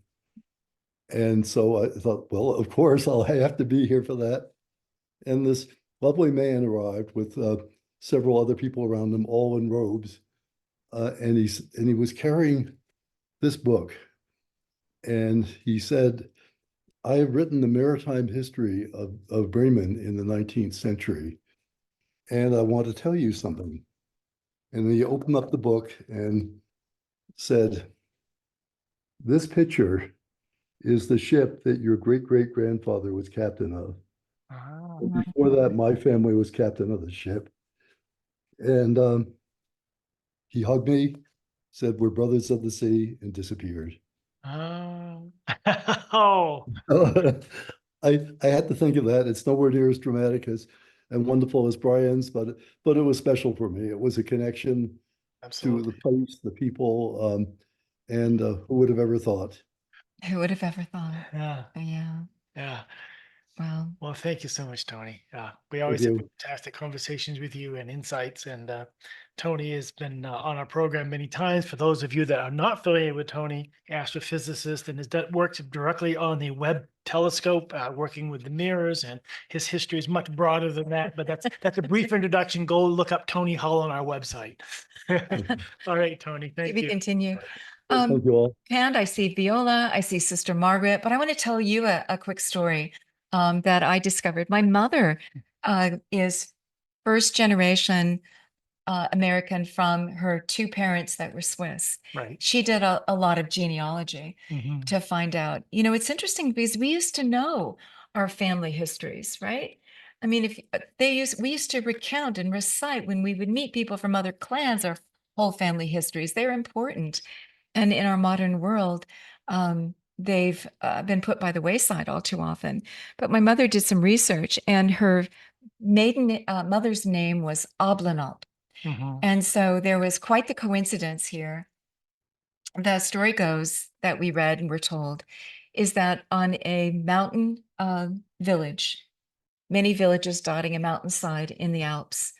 And so I thought, well, of course, I'll have to be here for that. And this lovely man arrived with several other people around him, all in robes. And he was carrying this book. And he said, I have written the maritime history of Bremen in the 19th century. And I want to tell you something. And he opened up the book and said, this picture is the ship that your great-great-grandfather was captain of. Oh, Before that, my family was captain of the ship. And he hugged me, said, we're brothers of the sea, and disappeared. oh. Oh, I had to think of that. It's nowhere near as dramatic as and wonderful as Brian's, but it was special for me. It was a connection to absolutely. the place, the people, and who would have ever thought? Who would have ever thought? Yeah, Yeah. yeah. Wow. Well, thank you so much, Tony. We Thank always have you. fantastic conversations with you and insights. And Tony has been on our program many times. For those of you that are not familiar with Tony, astrophysicist, and works directly on the Webb telescope, working with the mirrors. And his history is much broader than that. But that's a brief introduction. Go look up Tony Hull on our website. All right, Tony. Thank We you. continue. Thank you all. And I see Viola, I see Sister Margaret, but I want to tell you a quick story that I discovered. My mother is first generation American from her two parents that were Swiss. Right. She did a lot of genealogy Mhm. to find out. You know, it's interesting because we used to know our family histories, right? I mean, if we used to recount and recite when we would meet people from other clans, our whole family histories. They're important. And in our modern world, they've been put by the wayside all too often. But my mother did some research, and her maiden mother's name was Oblinop. Mhm. And so there was quite the coincidence here. The story goes that we read and were told is that on a mountain village, many villages dotting a mountainside in the Alps,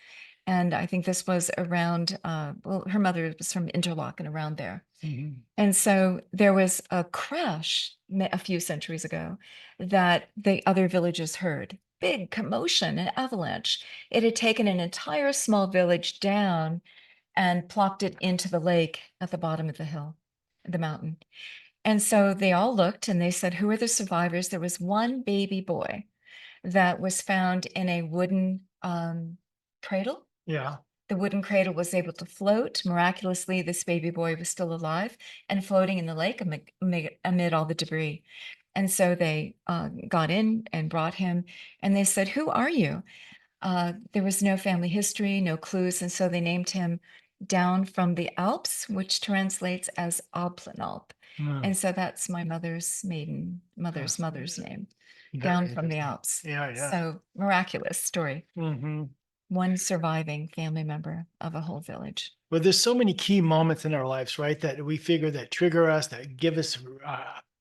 and I think this was around, well, her mother was from Interlaken around there. Mhm. And so there was a crash a few centuries ago that the other villages heard. big commotion, an avalanche. It had taken an entire small village down and plopped it into the lake at the bottom of the hill, the mountain. And so they all looked and they said, who are the survivors? There was one baby boy that was found in a wooden cradle. Yeah. The wooden cradle was able to float. Miraculously, this baby boy was still alive and floating in the lake amid all the debris. And so they got in and brought him, and they said, who are you? There was no family history, no clues, and so they named him Down from the Alps, which translates as Alplanalp. Mm. And so that's my mother's mother's name, Down from the interesting. Alps. Yeah, yeah. So miraculous story. Mhm. One surviving family member of a whole village. But there's so many key moments in our lives, right? That we figure that trigger us, that give us,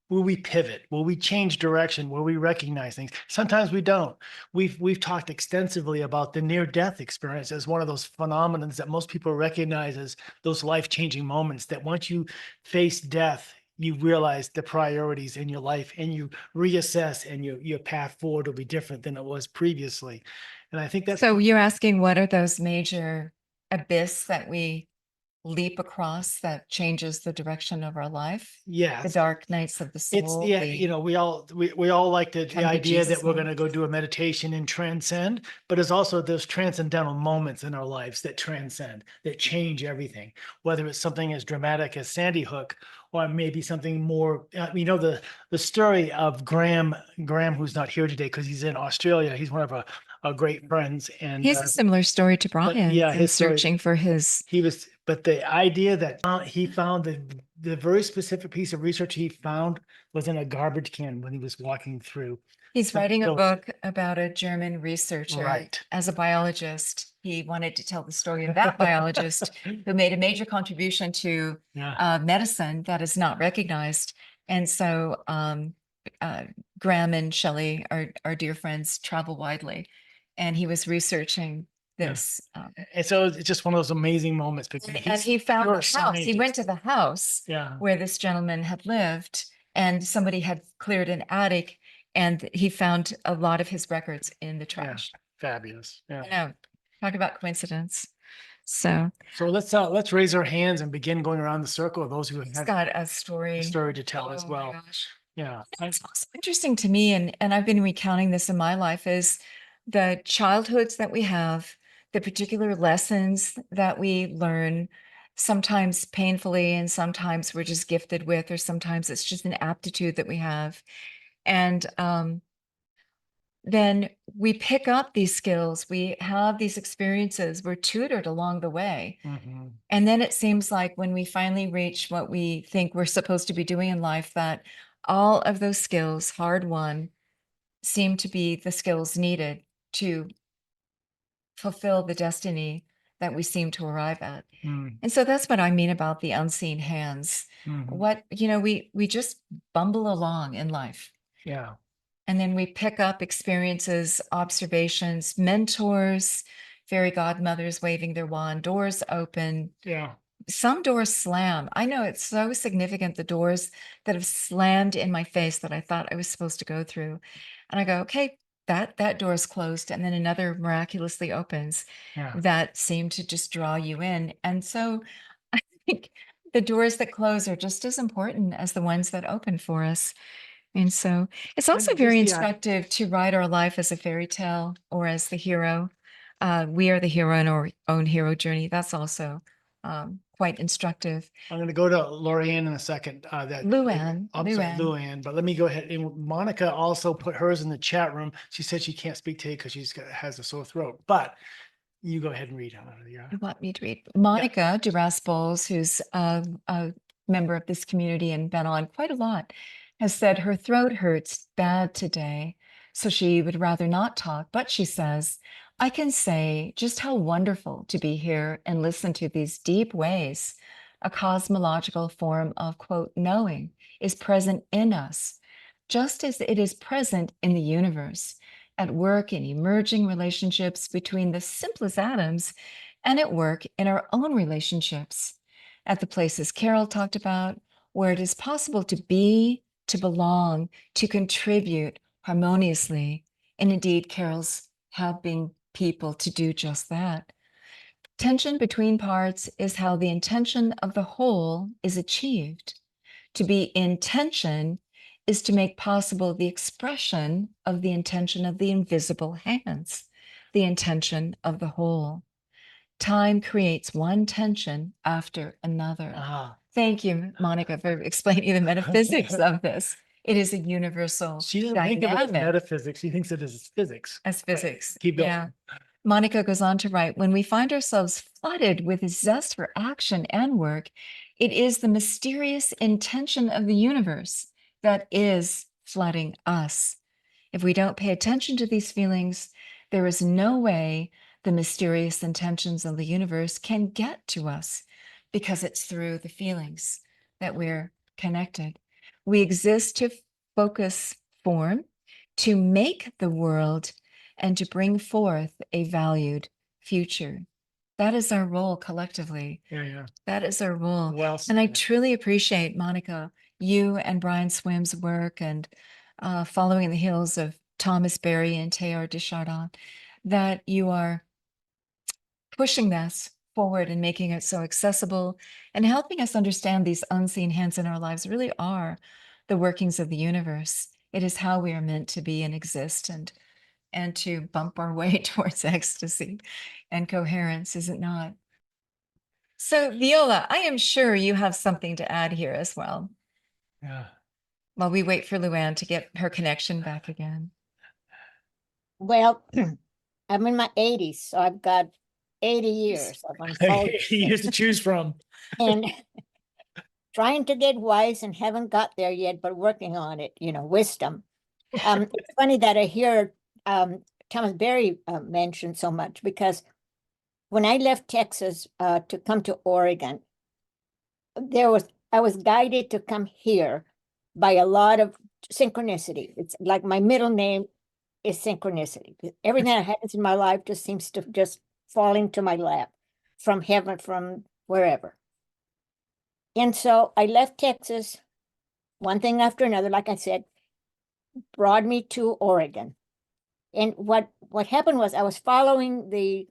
will we pivot? Will we change direction? Will we recognize things? Sometimes we don't. We've talked extensively about the near-death experience as one of those phenomenons that most people recognize as those life-changing moments, that once you face death, you realize the priorities in your life and you reassess, and your path forward will be different than it was previously. And I think that's So you're asking, what are those major abyss that we leap across that changes the direction of our life? The yes. dark nights of the It's soul. yeah, the- we all like the Come to idea that Jesus we're going to moments. go do a meditation and transcend, but there's also those transcendental moments in our lives that transcend, that change everything. Whether it's something as dramatic as Sandy Hook, or maybe something more. The story of Graham, who's not here today because he's in Australia. He's one of our great friends, and He has a similar story to Brian yeah, in his story- searching for his. but the idea that he found the very specific piece of research he found was in a garbage can when he was walking through. He's writing a So- book about a German researcher. Right. As a biologist, he wanted to tell the story of that biologist who made a major contribution to Yeah. medicine that is not recognized. And so Graham and Shelley, our dear friends, travel widely. And he was researching this. And so it's just one of those amazing moments because And he found pure the house. He went scientist. to the house Yeah. where this gentleman had lived, and somebody had cleared an attic, and he found a lot of his records in the trash. Fabulous. Yeah. I know. Talk about coincidence. So So let's raise our hands and begin going around the circle of those who he's have got a a story. story to tell as Oh my well. gosh. Yeah. It's also interesting to me, and I've been recounting this in my life, is the childhoods that we have, the particular lessons that we learn, sometimes painfully, and sometimes we're just gifted with, or sometimes it's just an aptitude that we have. And then we pick up these skills, we have these experiences, we're tutored along the way. Mhm. And then it seems like when we finally reach what we think we're supposed to be doing in life, that all of those skills, hard won, seem to be the skills needed to fulfill the destiny that we seem to arrive at. Mm. And so that's what I mean about the unseen hands. Mhm. We just bumble along in life. Yeah. And then we pick up experiences, observations, mentors, fairy godmothers waving their wand, doors open. Yeah. Some doors slam. I know it's so significant, the doors that have slammed in my face that I thought I was supposed to go through. And I go, okay, that door is closed. And then another miraculously opens Yeah. that seem to just draw you in. And so I think the doors that close are just as important as the ones that open for us. And so it's also And very just the, instructive to write our life as a fairy tale or as the hero. We are the hero in our own hero journey. That's also quite instructive. I'm going to go to Lorianne in a second. Luann, Luann, but let me go ahead. And Monica also put hers in the chat room. She said she can't speak today because has a sore throat. But you go ahead and read on it. Yeah. You want me to read? Monica Duras Bowles, who's a member of this community and been on quite a lot, has said her throat hurts bad today, so she would rather not talk. But she says, I can say just how wonderful to be here and listen to these deep ways. A cosmological form of, quote, knowing is present in us, just as it is present in the universe, at work in emerging relationships between the simplest atoms, and at work in our own relationships, at the places Carol talked about, where it is possible to be, to belong, to contribute harmoniously And indeed, carols have been people to do just that. Tension between parts is how the intention of the whole is achieved. To be in tension is to make possible the expression of the intention of the invisible hands, the intention of the whole. Time creates one tension after another. Ah, Thank you, Monica, for explaining the metaphysics of this. It is a universal she doesn't think of it as dynamic metaphysics. She thinks it is physics. as physics. Keep going. Yeah. Monica goes on to write, when we find ourselves flooded with zest for action and work, it is the mysterious intention of the universe that is flooding us. If we don't pay attention to these feelings, there is no way the mysterious intentions of the universe can get to us, because it's through the feelings that we're connected. We exist to focus form, to make the world, and to bring forth a valued future. That is our role collectively. Yeah. That is our role. Well And I said. truly appreciate, Monica, you and Brian Swim's work, and following in the heels of Thomas Berry and Teilhard de Chardin, that you are pushing this forward and making it so accessible and helping us understand these unseen hands in our lives really are the workings of the universe. It is how we are meant to be and exist, and to bump our way towards ecstasy and coherence, is it not? So, Viola, I am sure you have something to add here as well, Yeah. while we wait for Luann to get her connection back again. Well, I'm in my 80s, so I've got 80 years of unfolding He used to choose from. and trying to get wise and haven't got there yet, but working on it, wisdom. It's funny that I hear Thomas Berry mentioned so much, because when I left Texas to come to Oregon, I was guided to come here by a lot of synchronicity. It's like my middle name is synchronicity. Everything that happens in my life just seems to just fall into my lap from heaven, from wherever. And so I left Texas, one thing after another, like I said, brought me to Oregon. And what happened was I was following the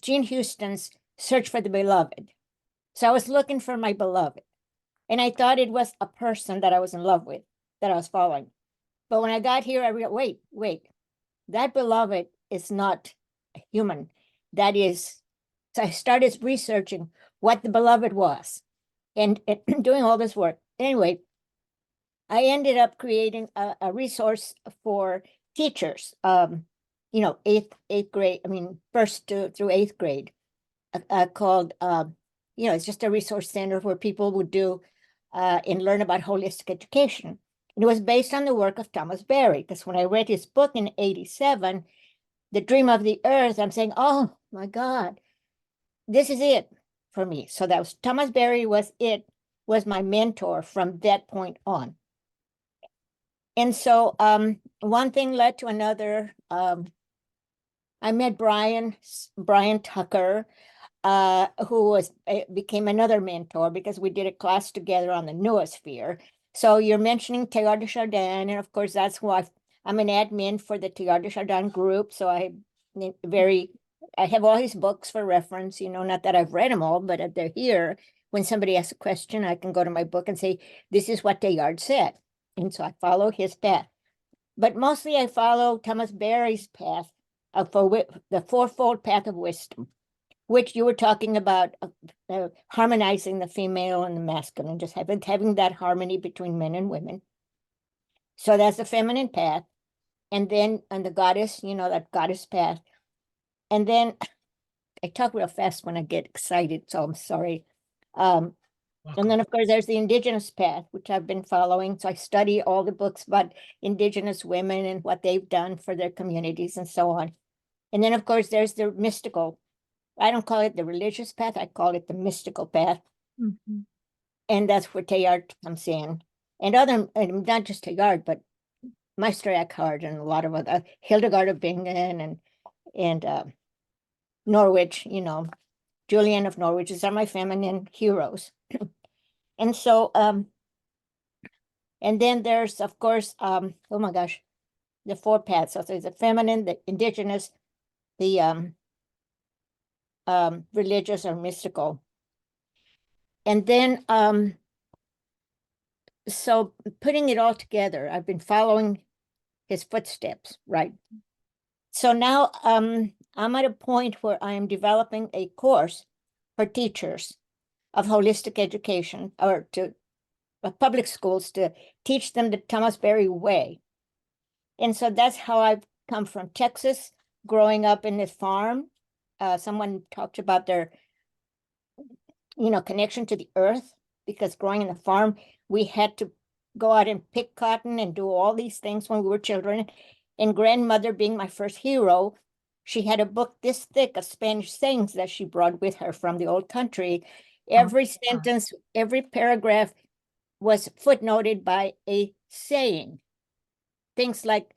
Gene Houston's Search for the Beloved. So I was looking for my beloved. And I thought it was a person that I was in love with, that I was following. But when I got here, I realized, wait, that beloved is not a human. That is, so I started researching what the beloved was and doing all this work. Anyway, I ended up creating a resource for teachers, eighth grade, first through eighth grade, called, it's just a resource center where people would do and learn about holistic education. And it was based on the work of Thomas Berry, because when I read his book in 87, The Dream of the Earth, I'm saying, oh my God, this is it for me. So that was Thomas Berry was my mentor from that point on. And so one thing led to another. I met Brian Tucker, who became another mentor, because we did a class together on the noosphere. So you're mentioning Teilhard de Chardin, and of course that's who I'm an admin for the Teilhard de Chardin group. So I have all his books for reference. Not that I've read them all, but they're here. When somebody asks a question, I can go to my book and say, this is what Teilhard said, and so I follow his path. But mostly I follow Thomas Berry's path for the fourfold path of wisdom, which you were talking about, harmonizing the female and the masculine, just having that harmony between men and women. So that's the feminine path. And then on the goddess, that goddess path. And then I talk real fast when I get excited, so I'm sorry. And then, of course, there's the indigenous path, which I've been following. So I study all the books about indigenous women and what they've done for their communities and so on. And then, of course, there's the mystical. I don't call it the religious path. I call it the mystical path. Mm-hmm. And that's where Teilhard comes in. And not just Teilhard, but Meister Eckhart and a lot of other, Hildegard of Bingen and Norwich, Julian of Norwich. These are my feminine heroes. And so, and then there's, of course, oh my gosh, the four paths. So there's the feminine, the indigenous, the religious or mystical. And then so putting it all together, I've been following his footsteps, right? So now I'm at a point where I am developing a course for teachers of holistic education, or to public schools, to teach them the Thomas Berry way. And so that's how I've come from Texas, growing up in this farm. Someone talked about their, connection to the earth, because growing in the farm, we had to go out and pick cotton and do all these things when we were children. And grandmother being my first hero, she had a book this thick of Spanish sayings that she brought with her from the old country. Every sentence, every paragraph was footnoted by a saying. Things like,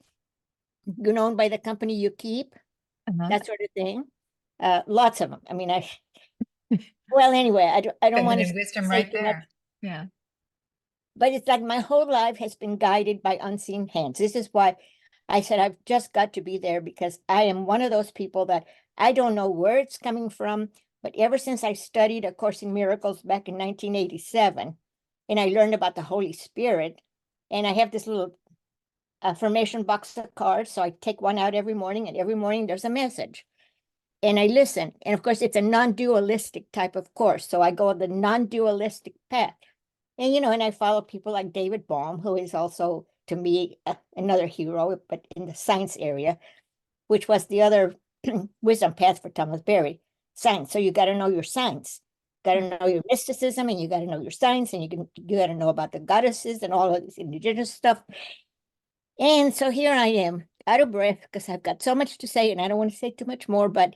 you're known by the company you keep, that sort of thing. Lots of them. I mean, well, anyway, I don't want to wisdom say right too much. there. Yeah. But it's like my whole life has been guided by unseen hands. This is why I said I've just got to be there, because I am one of those people that I don't know where it's coming from, but ever since I studied A Course in Miracles back in 1987, and I learned about the Holy Spirit, and I have this little affirmation box of cards, so I take one out every morning, and every morning there's a message. And I listen, and of course it's a non-dualistic type of course, so I go the non-dualistic path. And, and I follow people like David Bohm, who is also, to me, another hero, but in the science area, which was the other wisdom path for Thomas Berry, science. So you got to know your science, got to know your mysticism, and you got to know your science, and you got to know about the goddesses and all of this indigenous stuff. And so here I am, out of breath, because I've got so much to say, and I don't want to say too much more, but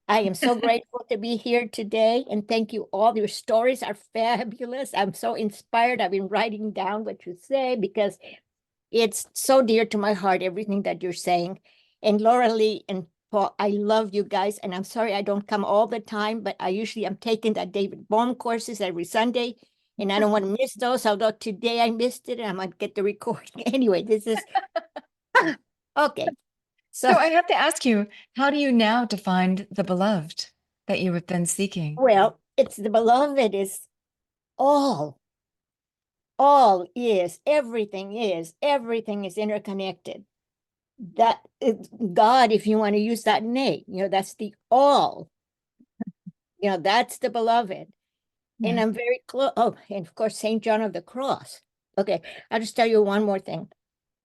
I am so grateful to be here today, and thank you all. Your stories are fabulous. I'm so inspired. I've been writing down what you say, because it's so dear to my heart, everything that you're saying. And Laura Lee and Paul, I love you guys, and I'm sorry I don't come all the time, but I usually am taking the David Bohm courses every Sunday, and I don't want to miss those, although today I missed it, and I might get the recording. Anyway, this is okay. So I have to ask you, how do you now define the beloved that you have been seeking? Well, it's the beloved is all is, everything is interconnected. That is God, if you want to use that name, that's the all, that's the beloved. And Yes. I'm very close. Oh, and of course, St. John of the Cross. Okay, I'll just tell you one more thing.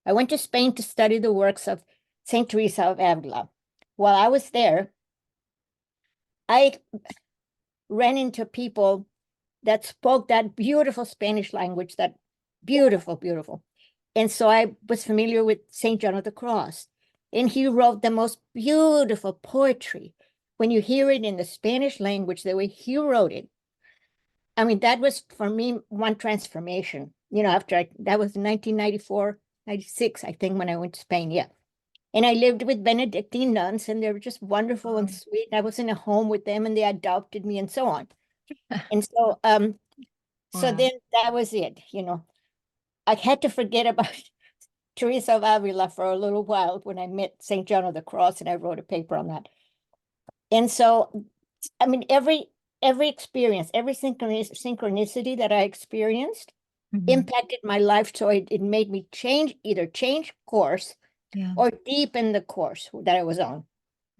I went to Spain to study the works of St. Teresa of Avila. While I was there, I ran into people that spoke that beautiful Spanish language, that beautiful, beautiful. And so I was familiar with St. John of the Cross. And he wrote the most beautiful poetry. When you hear it in the Spanish language, the way he wrote it, I mean, that was for me one transformation, after that was 1994, 96, I think, when I went to Spain. Yeah. And I lived with Benedictine nuns, and they were just wonderful and sweet. I was in a home with them, and they adopted me and so on. And so, so then that was it, I had to forget about Teresa of Avila for a little while when I met St. John of the Cross, and I wrote a paper on that. And so, I mean, every experience, every synchronicity that I experienced impacted my life. So it made me either change course or deepen the course that I was on.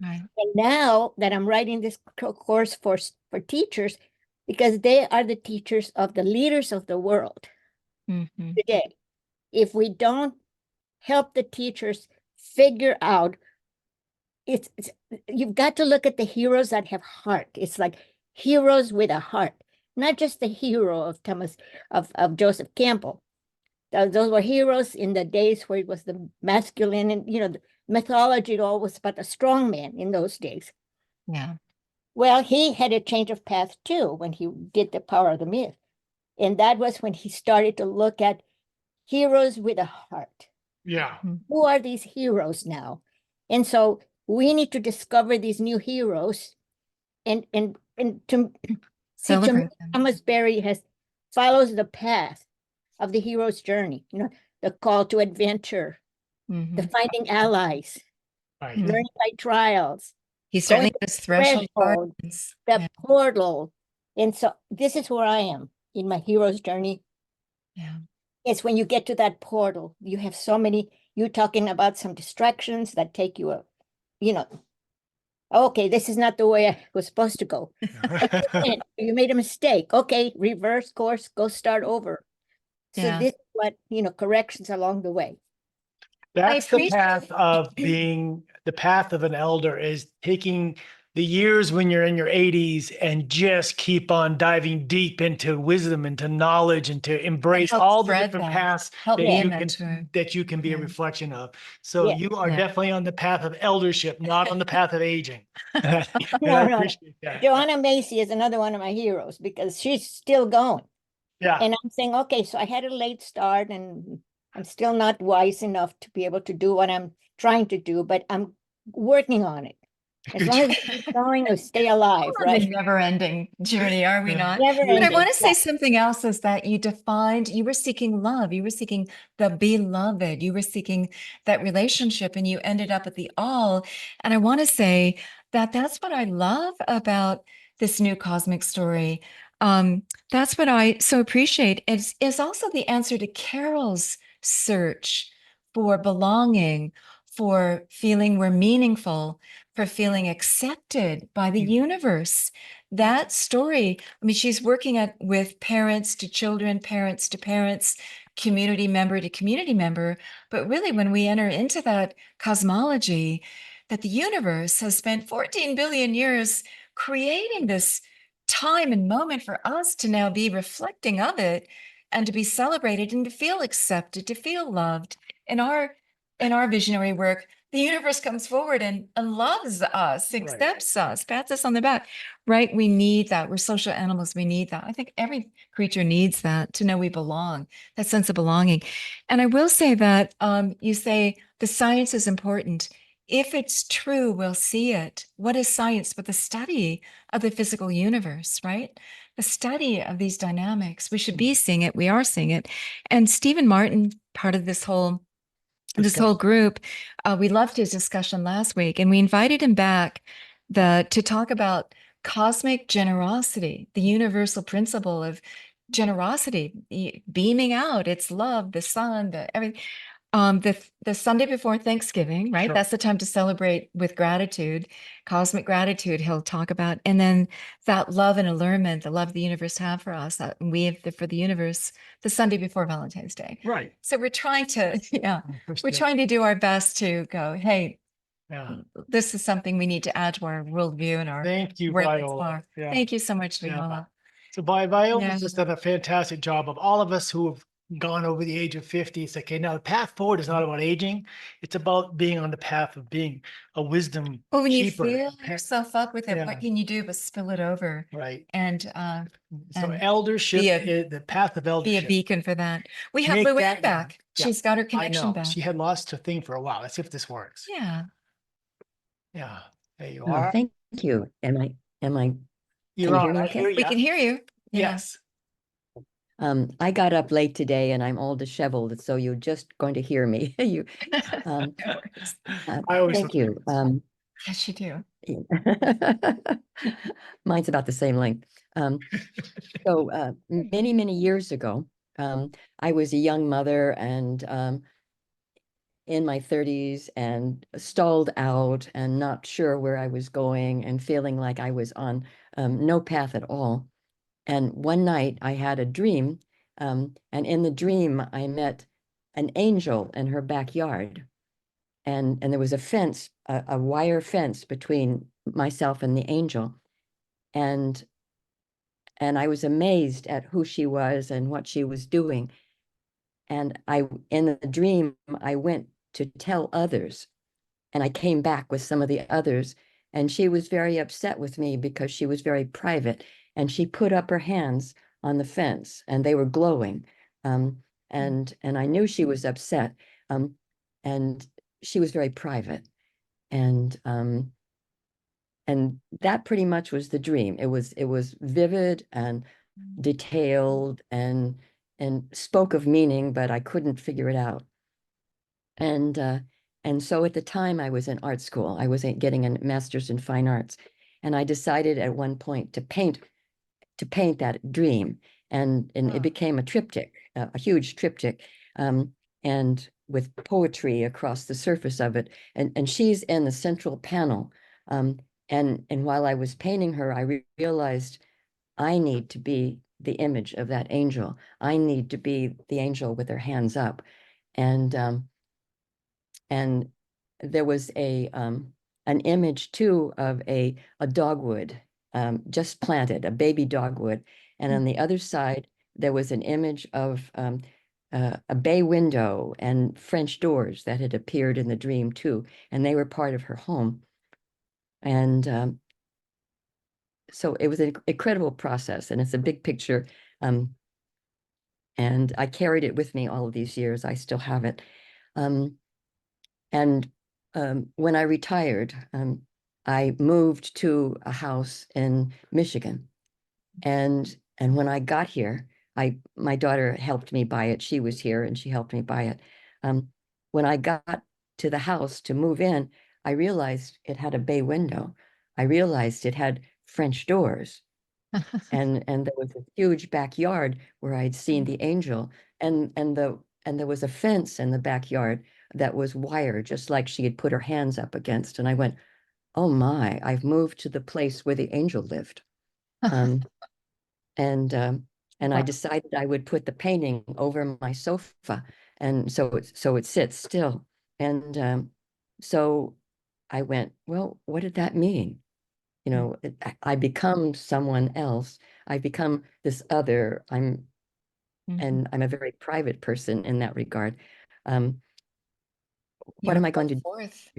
Right. And now that I'm writing this course for teachers, because they are the teachers of the leaders of the world today. If we don't help the teachers figure out, it's you've got to look at the heroes that have heart. It's like heroes with a heart, not just the hero of Joseph Campbell. Those were heroes in the days where it was the masculine, and the mythology, it all was about the strong man in those days. Yeah. Well, he had a change of path too when he did The Power of the Myth. And that was when he started to look at heroes with a heart. Yeah. Who are these heroes now? And so we need to discover these new heroes, and to Celebrate them. Thomas Berry follows the path of the hero's journey, the call to adventure, the Mhm. finding allies, Right. Mm. learning by trials, He certainly to has threshold threshold, gardens. the Yeah. portal. And so this is where I am in my hero's journey. Yeah. It's when you get to that portal, you have so many, you're talking about some distractions that take you, you know, okay, this is not the way I was supposed to go. And you made a mistake. Okay, reverse course, go start over. So Yeah. this is what, corrections along the way. That's the appreciate- path of being, the path of an elder is taking the years when you're in your 80s and just keep on diving deep into wisdom, into knowledge, and to embrace help all the spread different that. paths Help that be a you mentor. can be a Yeah. reflection of. So Yeah. you are Yeah. definitely on the path of eldership, not on the path of aging. And No, I no, no. appreciate that. Joanna Macy is another one of my heroes because she's still going. Yeah. And I'm saying, okay, so I had a late start and I'm still not wise enough to be able to do what I'm trying to do, but I'm working on it. As long as I keep going, I stay alive, We're on a right? never-ending journey, are we Yeah. not? Never But I ending. want to say Yeah. something else is that you were seeking love, you were seeking the beloved, you were seeking that relationship, and you ended up at the all. And I want to say that that's what I love about this new cosmic story. That's what I so appreciate. It's also the answer to Carol's search for belonging, for feeling we're meaningful, for feeling accepted by the universe. That story, I mean, she's working with parents to children, parents to parents, community member to community member. But really, when we enter into that cosmology, that the universe has spent 14 billion years creating this time and moment for us to now be reflecting of it and to be celebrated and to feel accepted, to feel loved. In our visionary work, the universe comes forward and loves us, Right. accepts us, pats us on the back, right? We need that. We're social animals. We need that. I think every creature needs that, to know we belong, that sense of belonging. And I will say that you say the science is important. If it's true, we'll see it. What is science but the study of the physical universe, right? The study of these dynamics. We should be seeing it. We are seeing it. And Stephen Martin, part of this whole group, we loved his discussion last week, and we invited him back to talk about cosmic generosity, the universal principle of generosity, beaming out. It's love, the sun, the everything. The Sunday before Thanksgiving, right? Sure. That's the time to celebrate with gratitude, cosmic gratitude. He'll talk about, and then that love and allurement, the love the universe have for us, that we have for the universe, the Sunday before Valentine's Day. Right. So we're trying to, yeah, we're Understood. trying to do our best to go, hey, Yeah. this is something we need to add to our worldview and our Thank you, where we Viola. are. Yeah. Thank you so much, Yeah. Viola. So Viola's Yeah. just done a fantastic job of all of us who have gone over the age of 50. It's like, okay, now the path forward is not about aging. It's about being on the path of being a wisdom Well, when you keeper. fill yourself up with it, Yeah. what can you do but spill it over? Right. And So and eldership be a- is the path of be a eldership. beacon for that. We have Make Louise that- back. yeah, She's got her I connection know. back. She had lost her thing for a while. Let's see if this works. Yeah. Yeah. There you Oh, are. thank you. You're you on. hear me I okay? hear We ya. can hear you. Yeah. Yes. I got up late today and I'm all disheveled, so you're just going to hear me. You, No worries. I always thank look you. Yes, you do. Mine's about the same length. So many, many years ago, I was a young mother and in my 30s and stalled out and not sure where I was going and feeling like I was on no path at all. And one night I had a dream, and in the dream I met an angel in her backyard. And there was a fence, a wire fence between myself and the angel. And I was amazed at who she was and what she was doing. And in the dream, I went to tell others. And I came back with some of the others. And she was very upset with me because she was very private. And she put up her hands on the fence and they were glowing. And I knew she was upset. And she was very private. And that pretty much was the dream. It was vivid and detailed and spoke of meaning, but I couldn't figure it out. And so at the time I was in art school, I was getting a master's in fine arts, and I decided at one point to paint that dream, and it became a triptych, a huge triptych, and with poetry across the surface of it, and she's in the central panel, and while I was painting her, I realized I need to be the image of that angel. I need to be the angel with her hands up, and and there was an image too of a dogwood, just planted, a baby dogwood, and on the other side there was an image of a bay window and French doors that had appeared in the dream too, and they were part of her home. And so it was an incredible process, and it's a big picture. And I carried it with me all of these years. I still have it. And when I retired, I moved to a house in Michigan. And when I got here, my daughter helped me buy it. She was here and she helped me buy it. When I got to the house to move in, I realized it had a bay window. I realized it had French doors. And there was a huge backyard where I'd seen the angel, and there was a fence in the backyard that was wire, just like she had put her hands up against. And I went, oh my, I've moved to the place where the angel lived. Um, and I decided I would put the painting over my sofa, and so it sits still. And so I went, well, what did that mean? You know, I become someone else. I become this other. And I'm a very private person in that regard. What am I going to do? Forth.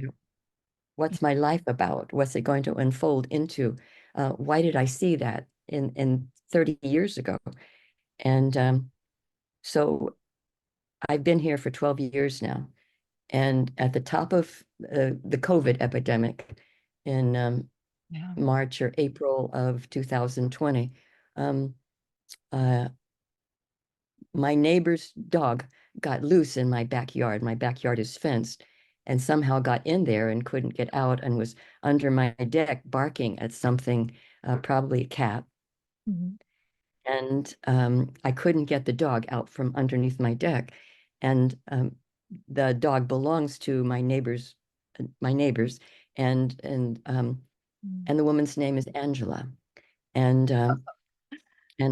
What's my life about? What's it going to unfold into? Why did I see that in 30 years ago? And so I've been here for 12 years now. And at the top of the COVID epidemic in Yeah. March or April of 2020, uh, my neighbor's dog got loose in my backyard. My backyard is fenced, and somehow got in there and couldn't get out and was under my deck barking at something, probably a cat. And I couldn't get the dog out from underneath my deck. And the dog belongs to my neighbors, and the woman's name is Angela. And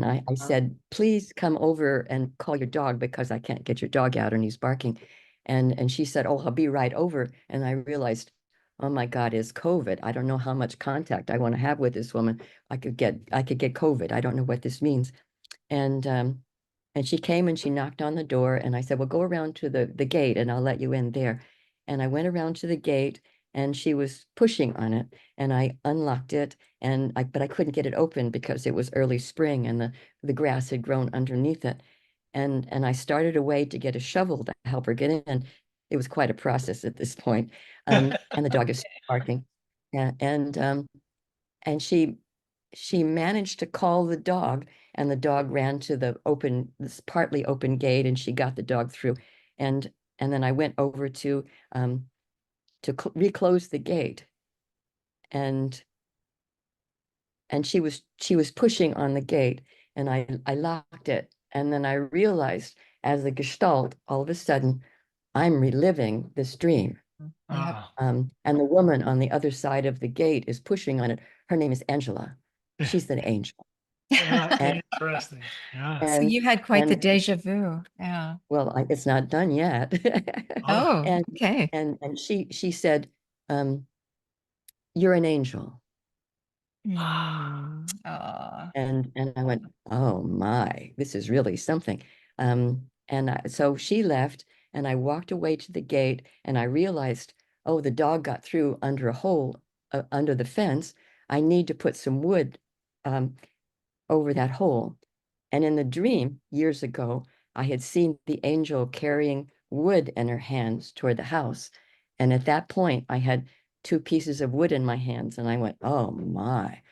I said, please come over and call your dog because I can't get your dog out and he's barking. And she said, oh, I'll be right over. And I realized, oh my God, it's COVID. I don't know how much contact I want to have with this woman. I could get COVID. I don't know what this means. And she came and she knocked on the door, and I said, well, go around to the gate and I'll let you in there. And I went around to the gate, and she was pushing on it, and I unlocked it, but I couldn't get it open because it was early spring and the grass had grown underneath it. And I started a way to get a shovel to help her get in. It was quite a process at this point. And the dog is barking. Yeah, and she managed to call the dog, and the dog ran to this partly open gate, and she got the dog through. And then I went over to reclose the gate, and she was pushing on the gate, and I locked it. And then I realized, as a gestalt, all of a sudden I'm reliving this dream. And the woman on the other side of the gate is pushing on it. Her name is Angela. She's an angel. Interesting. Yeah. So you had quite the and deja vu. Yeah. well, it's not done yet. Oh, And okay. she said, you're an angel. Aw. And I went, oh my, this is really something. So she left, and I walked away to the gate, and I realized, oh, the dog got through under a hole under the fence. I need to put some wood over that hole. And in the dream years ago, I had seen the angel carrying wood in her hands toward the house. And at that point, I had 2 pieces of wood in my hands, and I went, oh my.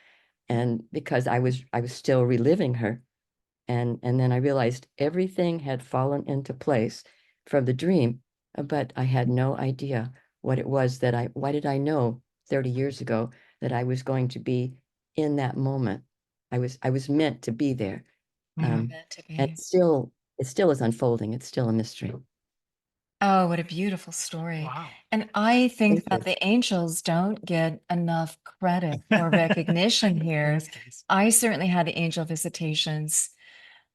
And because I was still reliving her. And then I realized everything had fallen into place from the dream. but I had no idea what it was why did I know 30 years ago that I was going to be in that moment? I was meant to be there. Mhm. Meant to And be. it still is unfolding. It's still a mystery. Oh, what a beautiful story. Wow. And I think Thank that you. the angels don't get enough credit or recognition In here. this case. I certainly had angel visitations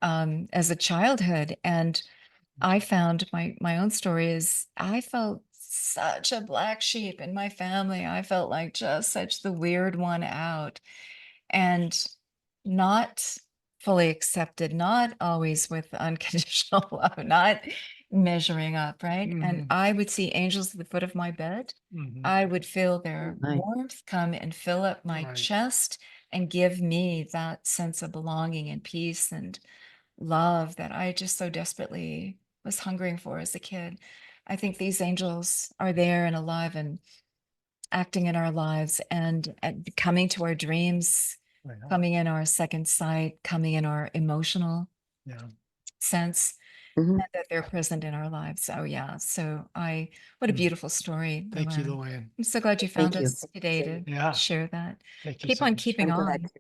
as a childhood, and I found my own story is I felt such a black sheep in my family. I felt like just such the weird one out, and not fully accepted, not always with unconditional love, not measuring up, right? And Mhm. I would see angels at the foot of my bed. Mhm. I would feel their My. warmth come and fill up my Right. chest and give me that sense of belonging and peace and love that I just so desperately was hungering for as a kid. I think these angels are there and alive and acting in our lives and coming to our dreams, Right on. coming in our second sight, coming in our emotional Yeah. sense, Mhm. and that they're present in our lives. Oh yeah. So what a Mm. beautiful story. Thank you, Luann. Luann. I'm so glad you found Thank you. us today to Yeah. share that. Thank you Keep so on much. keeping I'm on. glad.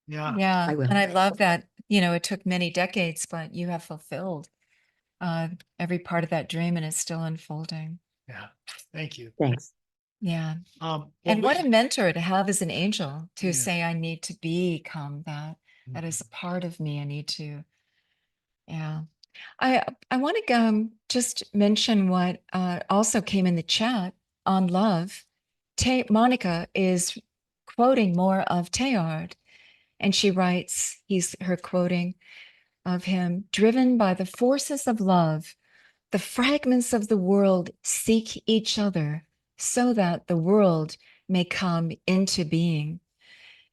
Yeah. Yeah. I will. And I love that, it took many decades, but you have fulfilled every part of that dream and it's still unfolding. Yeah. Thank you. Thanks. Yeah. Well, And what a mentor to have as an angel to Yeah. say, I need to become that. That is a Mhm. part of me. I need to, yeah. I want to just mention what also came in the chat on love. Monica is quoting more of Teilhard, and she writes, her quoting of him, driven by the forces of love, the fragments of the world seek each other so that the world may come into being.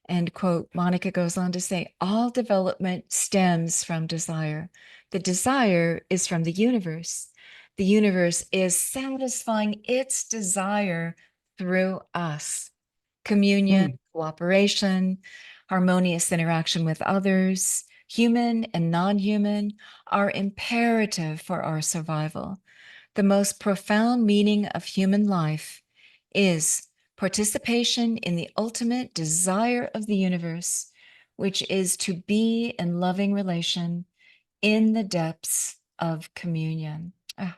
End quote. Monica goes on to say, all development stems from desire. The desire is from the universe. The universe is satisfying its desire through us. Communion, cooperation, harmonious interaction with others, human and non-human, are imperative for our survival. The most profound meaning of human life is participation in the ultimate desire of the universe, which is to be in loving relation in the depths of communion. Ah,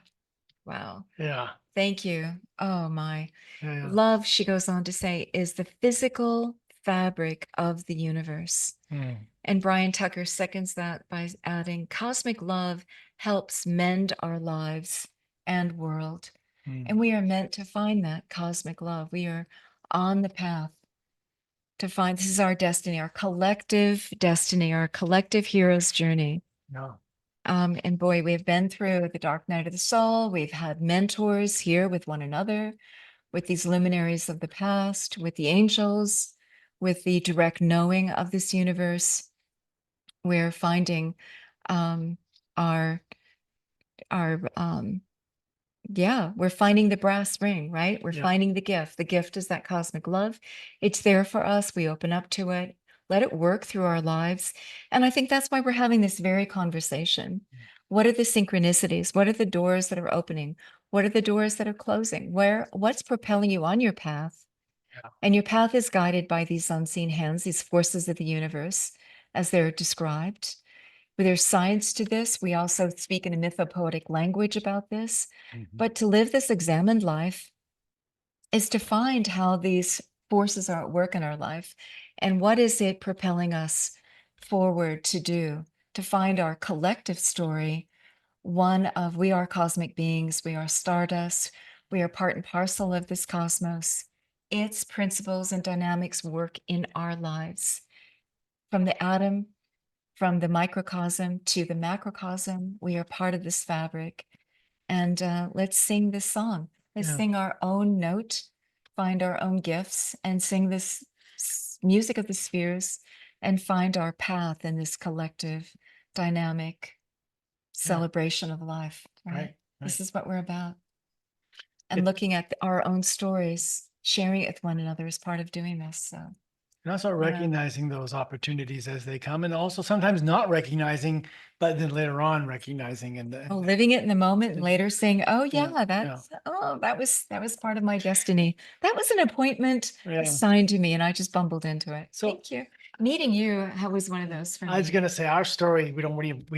wow. Yeah. Thank you. Oh my. Yeah. Love, she goes on to say, is the physical fabric of the universe. Mm. And Brian Tucker seconds that by adding, cosmic love helps mend our lives and world. Mm. And we are meant to find that cosmic love. We are on the path to find, this is our destiny, our collective destiny, our collective hero's journey. Yeah. And boy, we've been through the dark night of the soul. We've had mentors here with one another, with these luminaries of the past, with the angels, with the direct knowing of this universe. We're finding our we're finding the brass ring, right? We're Yeah. finding the gift. The gift is that cosmic love. It's there for us. We open up to it, let it work through our lives. And I think that's why we're having this very conversation. What are the synchronicities? What are the doors that are opening? What are the doors that are closing? What's propelling you on your path? Yeah. And your path is guided by these unseen hands, these forces of the universe, as they're described. There's science to this. We also speak in a mythopoetic language about this. Mhm. But to live this examined life is to find how these forces are at work in our life and what is it propelling us forward to do, to find our collective story, one of we are cosmic beings, we are stardust, we are part and parcel of this cosmos. Its principles and dynamics work in our lives. From the atom, from the microcosm to the macrocosm, we are part of this fabric. And let's sing this song. Let's Yeah. sing our own note, find our own gifts, and sing this music of the spheres and find our path in this collective, dynamic celebration of life. Right? Right. This Right. is what we're about. And It- looking at our own stories, sharing it with one another is part of doing this. So And also recognizing those opportunities as they come, and also sometimes not recognizing, but then later on recognizing Oh, living it in the moment and and- later saying, oh Yeah, yeah, that was part of my destiny. That was an appointment Yeah. assigned to me and I just bumbled into it. So- Thank you. Meeting you was one of those for I was me. gonna say our story, we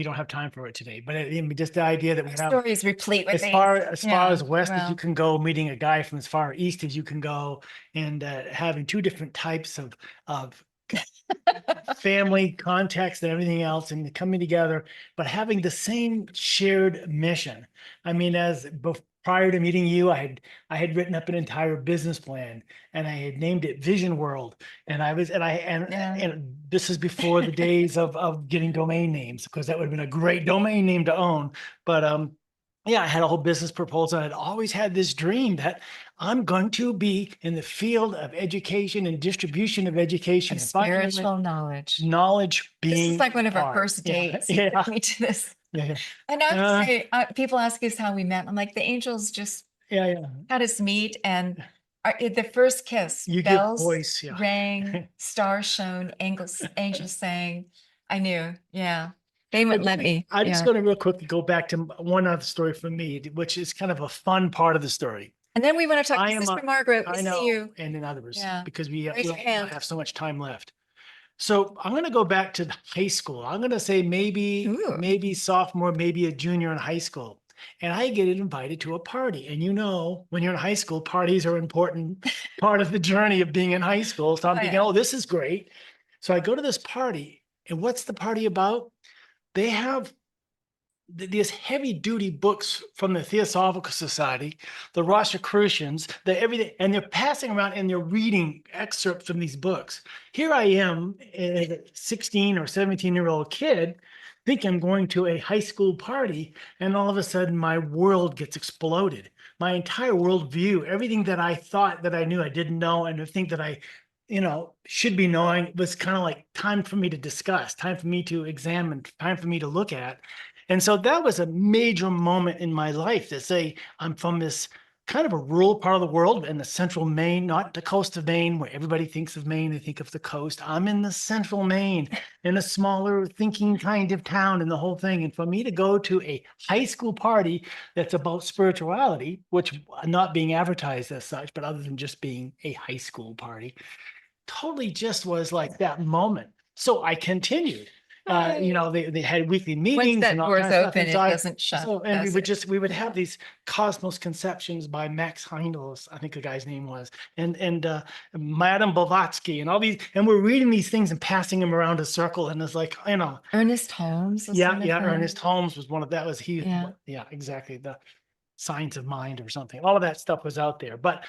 don't have time for it today, but just the idea that we Our have story is replete with as these. far Yeah, as west as you well. can go, meeting a guy from as far east as you can go, and having two different types of family context and everything else, and coming together, but having the same shared mission. I mean, prior to meeting you, I had written up an entire business plan, and I had named it Vision World. And Yeah. and this is before the days of getting domain names, because that would have been a great domain name to own. But yeah, I had a whole business proposal. I'd always had this dream that I'm going to be in the field of education and distribution of education. And If I can spiritual knowledge. knowledge This being is like one of our part. first Yeah, dates. Yeah, Took me to this. yeah, And I have Uh, to say, people ask us how we met. I'm like, the angels just yeah. had us meet, and the first kiss, You give bells voice, yeah. rang, stars shone, angels sang. I knew, yeah. They wouldn't let me. I'm just Yeah. going to real quickly go back to one other story for me, which is kind of a fun part of the story. And then we want to talk I to am Sister a- Margaret. We I see know, you. and then others, Yeah. because we Raise your don't hand. have so much time left. So I'm going to go back to high school. I'm going to say Ooh. maybe sophomore, maybe a junior in high school. And I get invited to a party. And when you're in high school, parties are an important part of the journey of being in high school. So I'm Oh, thinking, yeah. oh, this is great. So I go to this party. And what's the party about? They have these heavy duty books from the Theosophical Society, the Rosicrucians, the everything, and they're passing around and they're reading excerpts from these books. Here I am, a 16 or 17-year-old kid, think I'm going to a high school party, and all of a sudden my world gets exploded. My entire worldview, everything that I thought that I knew I didn't know, and the thing that I should be knowing was kind of like time for me to discuss, time for me to examine, time for me to look at. And so that was a major moment in my life to say, I'm from this kind of a rural part of the world in the central Maine, not the coast of Maine, where everybody thinks of Maine, they think of the coast. I'm in the central Maine, in a smaller thinking kind of town and the whole thing. And for me to go to a high school party that's about spirituality, which not being advertised as such, but other than just being a high school party, totally just was like that moment. So I continued. They had weekly meetings that and all door's kinds of stuff. open, And it so doesn't shut, and does it? we would have these cosmos conceptions by Max Heindels, I think the guy's name was, and Madame Blavatsky and all these, and we're reading these things and passing them around a circle. And it's like, Ernest Holmes. Was yeah, one of them. Ernest Holmes was one of that was he. Yeah. Yeah, exactly. The Science of Mind or something. All of that stuff was out there, but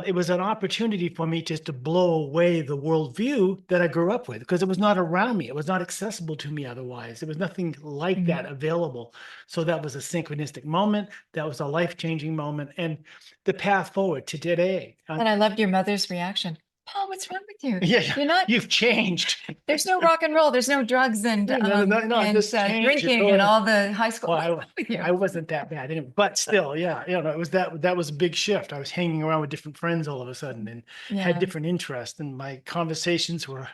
it was an opportunity for me just to blow away the worldview that I grew up with, because it was not around me. It was not accessible to me otherwise. There was nothing like that available. So that was a synchronistic moment. That was a life-changing moment, and the path forward to today. And I loved your mother's reaction. Paul, what's wrong with you? Yeah, You're not. you've changed. There's no rock and roll. There's no drugs and just change. drinking and all the high school. Well, What's wrong with you? I wasn't that bad, anyway, but still, yeah, it was that was a big shift. I was hanging around with different friends all of a sudden and had Yeah. different interests, and my conversations were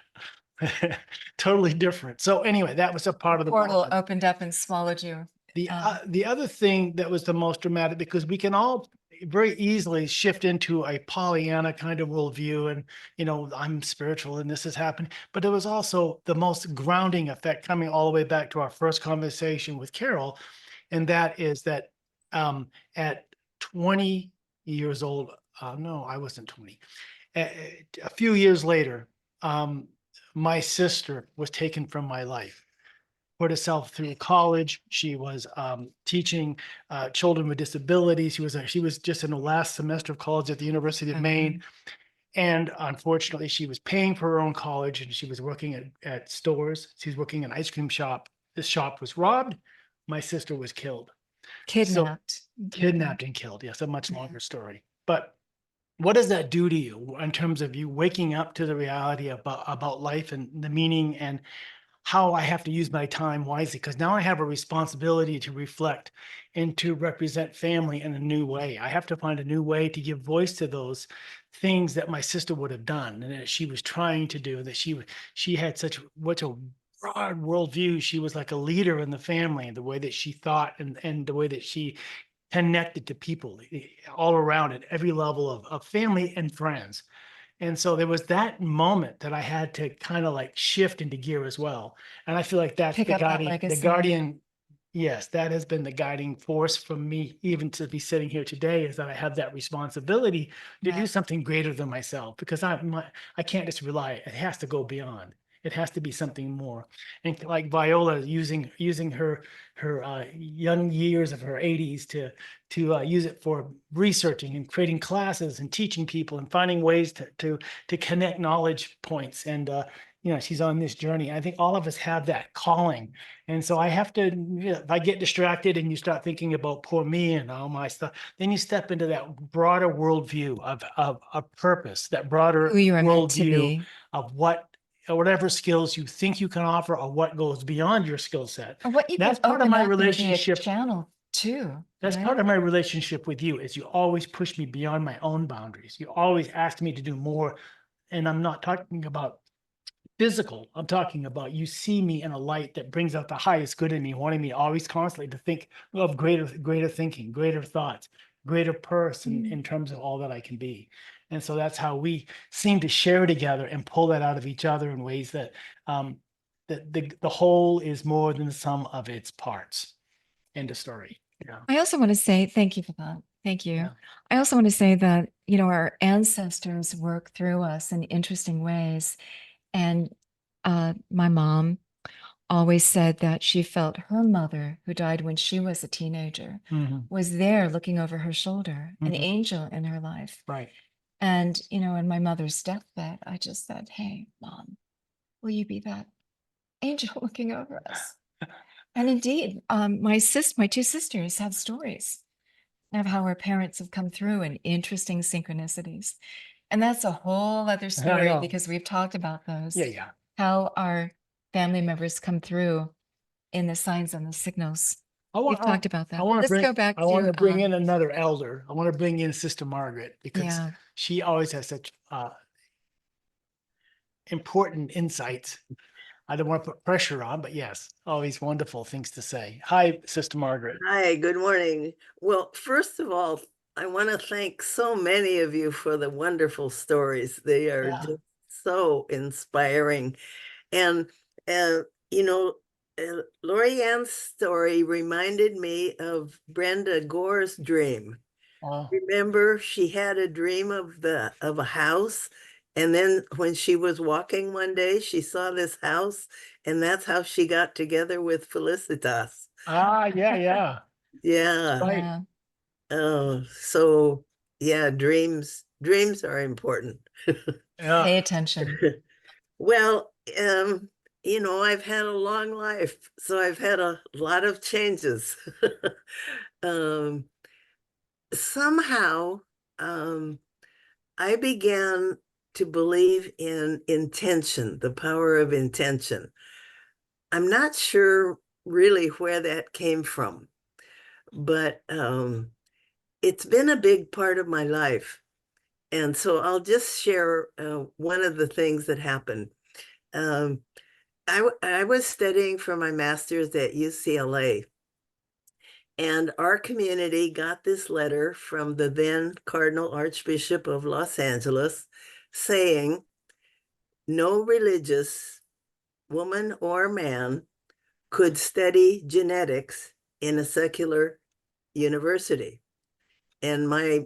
totally different. So anyway, that was a part of the Portal moment. opened up and swallowed you. The other thing that was the most dramatic, because we can all very easily shift into a Pollyanna kind of worldview, and I'm spiritual and this is happening. But there was also the most grounding effect coming all the way back to our first conversation with Carol, and that is that at 20 years old, no, I wasn't 20. A few years later, my sister was taken from my life. Put herself through college. She was teaching children with disabilities. She was just in the last semester of college at the University of Maine, and unfortunately, she was paying for her own college, and she was working at stores. She was working in an ice cream shop. This shop was robbed. My sister was killed. Kidnapped. Kidnapped and killed. Yes, a much longer story. But what does that do to you in terms of you waking up to the reality about life and the meaning and how I have to use my time wisely? Because now I have a responsibility to reflect and to represent family in a new way. I have to find a new way to give voice to those things that my sister would have done and that she was trying to do, that she had such a broad worldview. She was like a leader in the family, the way that she thought and the way that she connected to people all around at every level of family and friends. And so there was that moment that I had to kind of like shift into gear as well. And I feel like that's Pick the up that guiding, the legacy. guardian. Yes, that has been the guiding force for me, even to be sitting here today, is that I have that responsibility to Yeah. do something greater than myself, because I can't just rely. It has to go beyond. It has to be something more. And like Viola using her young years of her 80s to use it for researching and creating classes and teaching people and finding ways to connect knowledge points. And she's on this journey. I think all of us have that calling. And so I have to, if I get distracted and you start thinking about poor me and all my stuff, then you step into that broader worldview of purpose, that broader Who you are meant to worldview be. of whatever skills you think you can offer or what goes beyond your skill set. Or what you That's can part of open my up and be a relationship. channel too. That's right? part of my relationship with you, is you always push me beyond my own boundaries. You always ask me to do more. And I'm not talking about physical. I'm talking about you see me in a light that brings out the highest good in me, wanting me always constantly to think of greater thinking, greater thoughts, greater person in terms of all that I can be. And so that's how we seem to share together and pull that out of each other in ways that that the whole is more than the sum of its parts. End of story. Yeah. I also want to say thank you for that. Thank you. Yeah. I also want to say that, our ancestors work through us in interesting ways. And my mom always said that she felt her mother, who died when she was a teenager, Mhm. was there looking over her shoulder, an Mhm. angel in her life. Right. And, in my mother's deathbed, I just said, hey, Mom, will you be that angel looking over us? And indeed, my two sisters have stories of how our parents have come through in interesting synchronicities. And that's a whole other story know. because we've talked about those. Yeah. Yeah. How our family members come through in the signs and the signals. We've I talked about that. want to Let's go back I want to to bring in another elder. I want to bring in Sister Margaret, because yeah. she always has such important insights. I don't want to put pressure on, but yes, always wonderful things to say. Hi, Sister Margaret. Hi, good morning. Well, first of all, I want to thank so many of you for the wonderful stories. They are Yeah. just so inspiring. And, uh, you know, Lori Ann's story reminded me of Brenda Gore's dream. Oh, Remember, she had a dream of a house, and then when she was walking one day, she saw this house, and that's how she got together with Felicitas. yeah. Yeah. Right. Yeah. So yeah, dreams are important. Yeah. Pay attention. Well, I've had a long life, so I've had a lot of changes. Um, Somehow, I began to believe in intention, the power of intention. I'm not sure really where that came from, but it's been a big part of my life. And so I'll just share one of the things that happened. Um, I was studying for my master's at UCLA, and our community got this letter from the then Cardinal Archbishop of Los Angeles saying, no religious woman or man could study genetics in a secular university. And my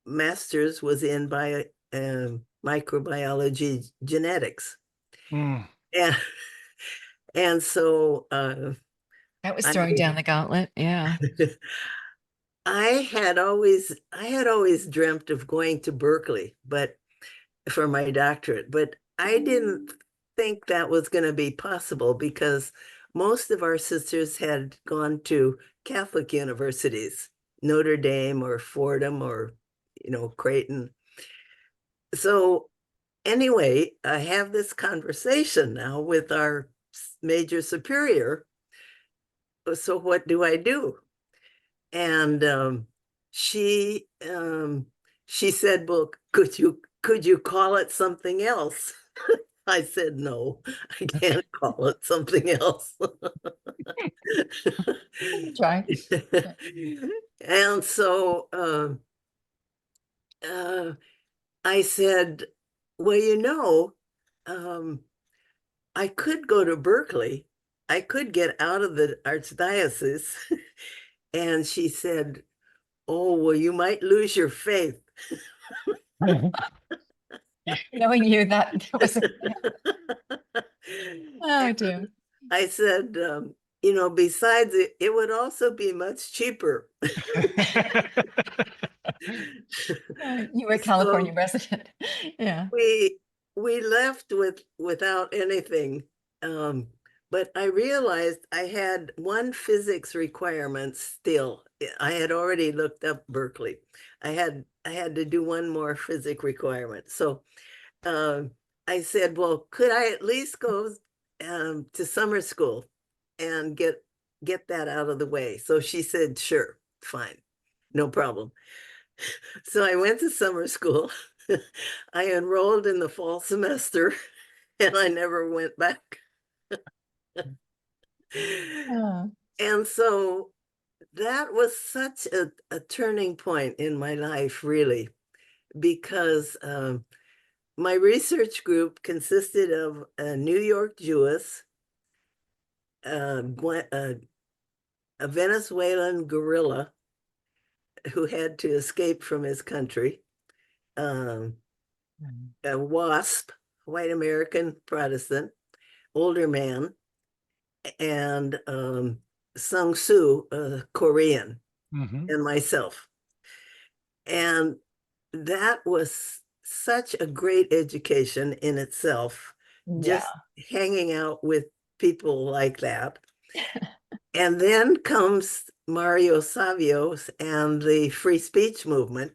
master's was in microbiology genetics. Mm. And so That was I throwing down the gauntlet. Yeah. I had always dreamt of going to Berkeley, but for my doctorate, but I didn't think that was going to be possible because most of our sisters had gone to Catholic universities, Notre Dame or Fordham or, Creighton. So anyway, I have this conversation now with our major superior. So what do I do? And she said, well, could you call it something else? I said, no, I can't call it something else. Try. And so I said, well, I could go to Berkeley. I could get out of the archdiocese. And she said, oh, well, you might lose your faith. Knowing you, that was oh dear. I said, besides it would also be much cheaper. You were a California resident. Yeah. We left without anything. But I realized I had one physics requirement still. I had already looked up Berkeley. I had to do one more physics requirement. So I said, well, could I at least go to summer school and get that out of the way? So she said, sure, fine, no problem. So I went to summer school. I enrolled in the fall semester and I never went back. Oh. And so that was such a turning point in my life, really, because my research group consisted of a New York Jewess, a Venezuelan guerrilla who had to escape from his country, a WASP, white American Protestant, older man, and Sung Soo, a Korean, and myself. And that was such a great education in itself, just hanging out with people like that. And then comes Mario Savio and the free speech movement.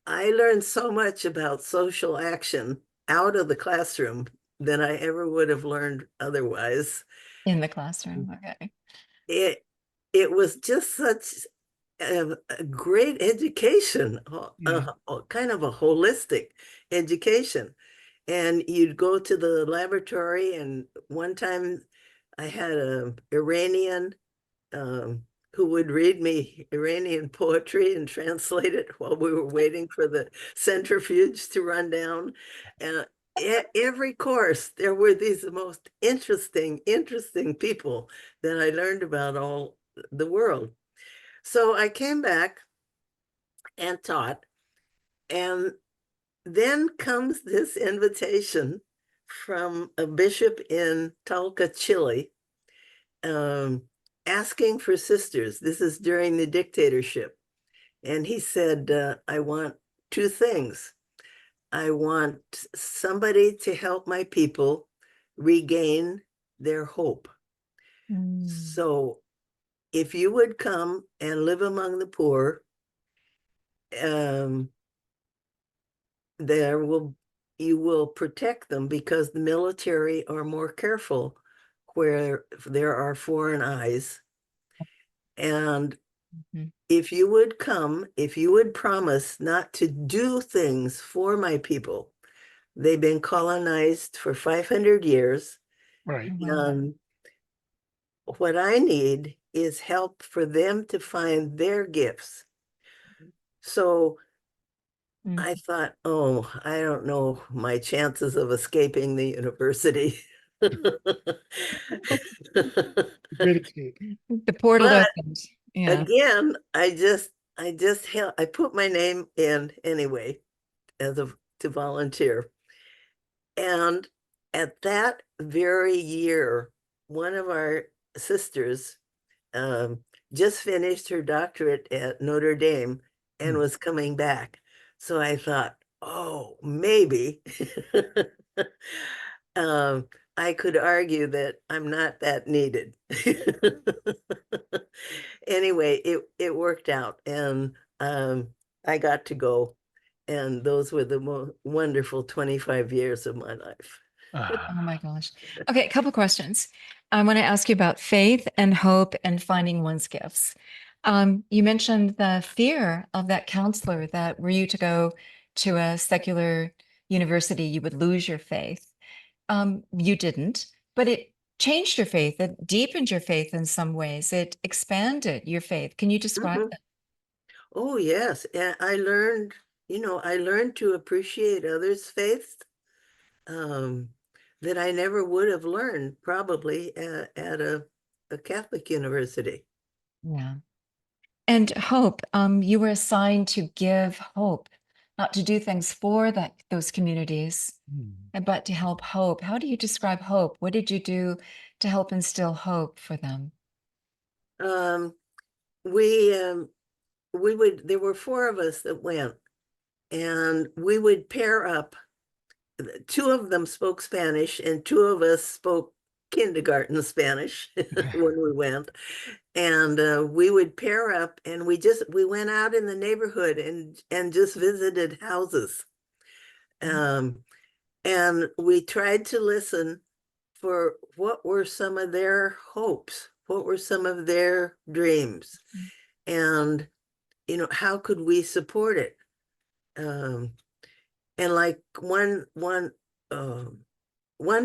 I learned so much about social action out of the classroom than I ever would have learned otherwise. In the classroom, okay. It was just such a great education, kind of a holistic education. And you'd go to the laboratory, and one time I had an Iranian who would read me Iranian poetry and translate it while we were waiting for the centrifuge to run down. And every course, there were these most interesting people that I learned about all the world. So I came back and taught, and then comes this invitation from a bishop in Talca, Chile, asking for sisters. This is during the dictatorship. And he said, I want two things. I want somebody to help my people regain their hope. So if you would come and live among the poor, you will protect them, because the military are more careful where there are foreign eyes. And if you would come, if you would promise not to do things for my people, they've been colonized for 500 years. Right. What I need is help for them to find their gifts. So I thought, oh, I don't know my chances of escaping the university. Great escape. The portal opens. Yeah. Again, I put my name in anyway to volunteer. And at that very year, one of our sisters just finished her doctorate at Notre Dame and was coming back. So I thought, oh, maybe I could argue that I'm not that needed. Anyway, it worked out, and I got to go. And those were the most wonderful 25 years of my life. Oh my gosh. Okay, a couple questions. I want to ask you about faith and hope and finding one's gifts. You mentioned the fear of that counselor that were you to go to a secular university, you would lose your faith. You didn't, but it changed your faith. It deepened your faith in some ways. It expanded your faith. Can you describe Mhm. that? Oh, yes. And I learned, I learned to appreciate others' faiths um, that I never would have learned probably at a Catholic university. Yeah. And hope, you were assigned to give hope, not to do things for those communities, but to help hope. How do you describe hope? What did you do to help instill hope for them? Um, we would, there were four of us that went, and we would pair up. Two of them spoke Spanish, and two of us spoke kindergarten Spanish when we went. And we would pair up, and we went out in the neighborhood and just visited houses. And we tried to listen for what were some of their hopes, what were some of their dreams, and how could we support it? And like one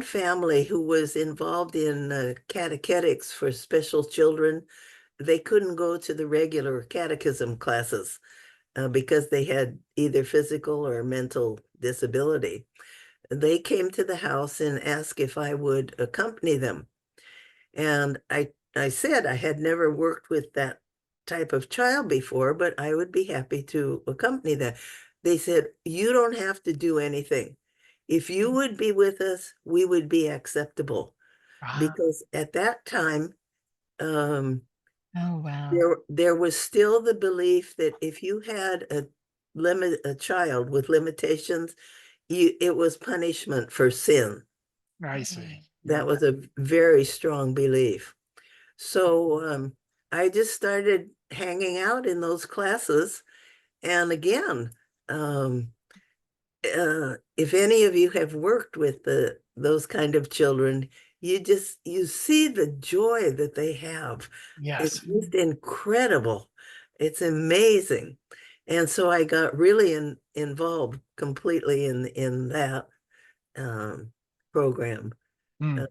family who was involved in catechetics for special children, they couldn't go to the regular catechism classes because they had either physical or mental disability. They came to the house and asked if I would accompany them. And I said I had never worked with that type of child before, but I would be happy to accompany them. They said, you don't have to do anything. If you would be with us, we would be acceptable. Because at that time, Oh, wow. there was still the belief that if you had a child with limitations, it was punishment for sin. I see. That was a very strong belief. So I just started hanging out in those classes. And again, if any of you have worked with those kind of children, you see the joy that they have. It's Yes. just incredible. It's amazing. And so I got really involved completely in that program. Mm.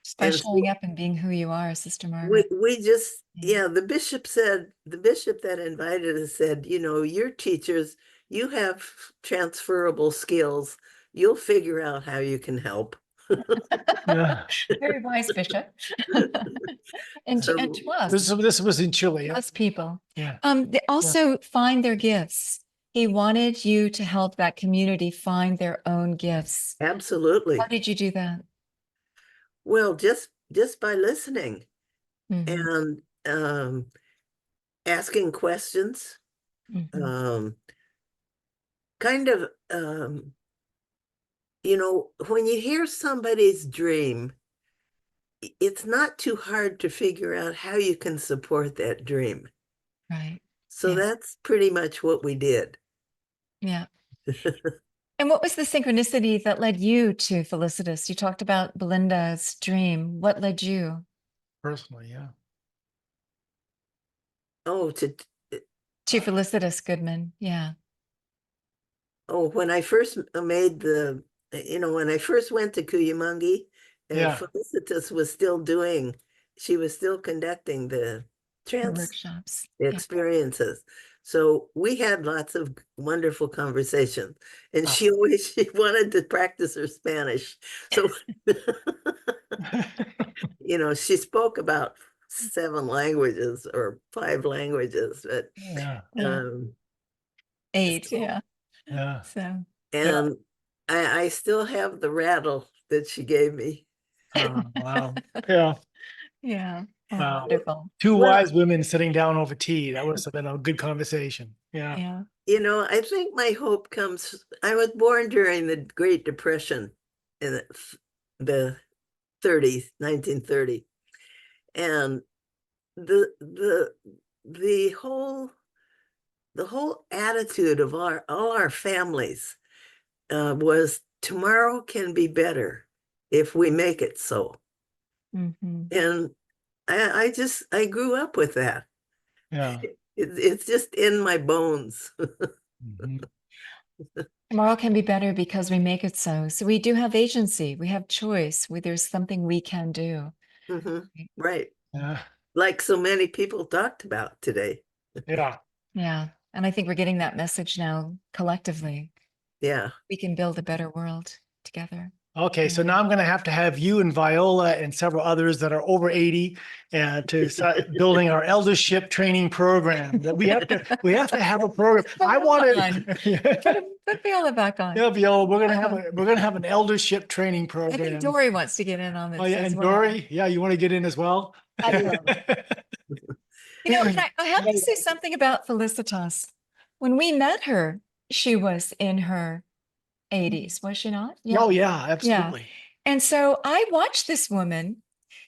Just by And showing up and being who you are, Sister we Margaret. we just Yeah. the bishop that invited us said, you're teachers, you have transferable skills, you'll figure out how you can help. Yeah. Very wise, Bishop. And So to us, This was in Chile. Yeah. us people. Yeah. They also find their gifts. He wanted you to help that community find their own gifts. absolutely. How did you do that? Well, just by listening Mhm. and asking questions, Mhm. kind of when you hear somebody's dream, it's not too hard to figure out how you can support that dream. Right. So Yeah. that's pretty much what we did. Yeah. And what was the synchronicity that led you to Felicitas? You talked about Belinda's dream. What led you Personally, yeah. Oh, to Felicitas Goodman? Yeah. when I first made when I first went to Cuyamonga, Yeah. Felicitas she was still conducting the Her workshops. the Yeah. experiences. So we had lots of wonderful conversations, and Wow. she wanted to practice her Spanish. So, she spoke about 7 languages or 5 languages, but Yeah. Yeah. 8. so- Yeah. Yeah. So and I still have the rattle that she gave me. Wow. Yeah. yeah. Oh, Wow. wonderful. Two Well, wise women sitting down over tea. That must have been a good conversation. Yeah. Yeah. I think my hope I was born during the Great Depression in the 30s, 1930. And the whole attitude of all our families was tomorrow can be better if we make it so. Mm-hmm. And I grew up with that. Yeah. It's just in my bones. Mhm. Tomorrow can be better because we make it so. So we do have agency, we have choice, there's something we can do. Right. Yeah. Like so many people talked about today. Yeah. Yeah. And I think we're getting that message now collectively. Yeah. We can build a better world together. Okay, so Yeah. now I'm going to have you and Viola and several others that are over 80 to start building our eldership training program. That we have to have a program. I want to. Put Viola back on. Yeah, Viola, we're gonna have an eldership training I program. think Dory wants to get in on this Oh yeah, as and well. Dory, yeah, you want to get in as well? I'd love You know, and I have to say something about Felicitas. When we met her, she was in her 80s, was she not? Oh yeah, absolutely. And so I watched this woman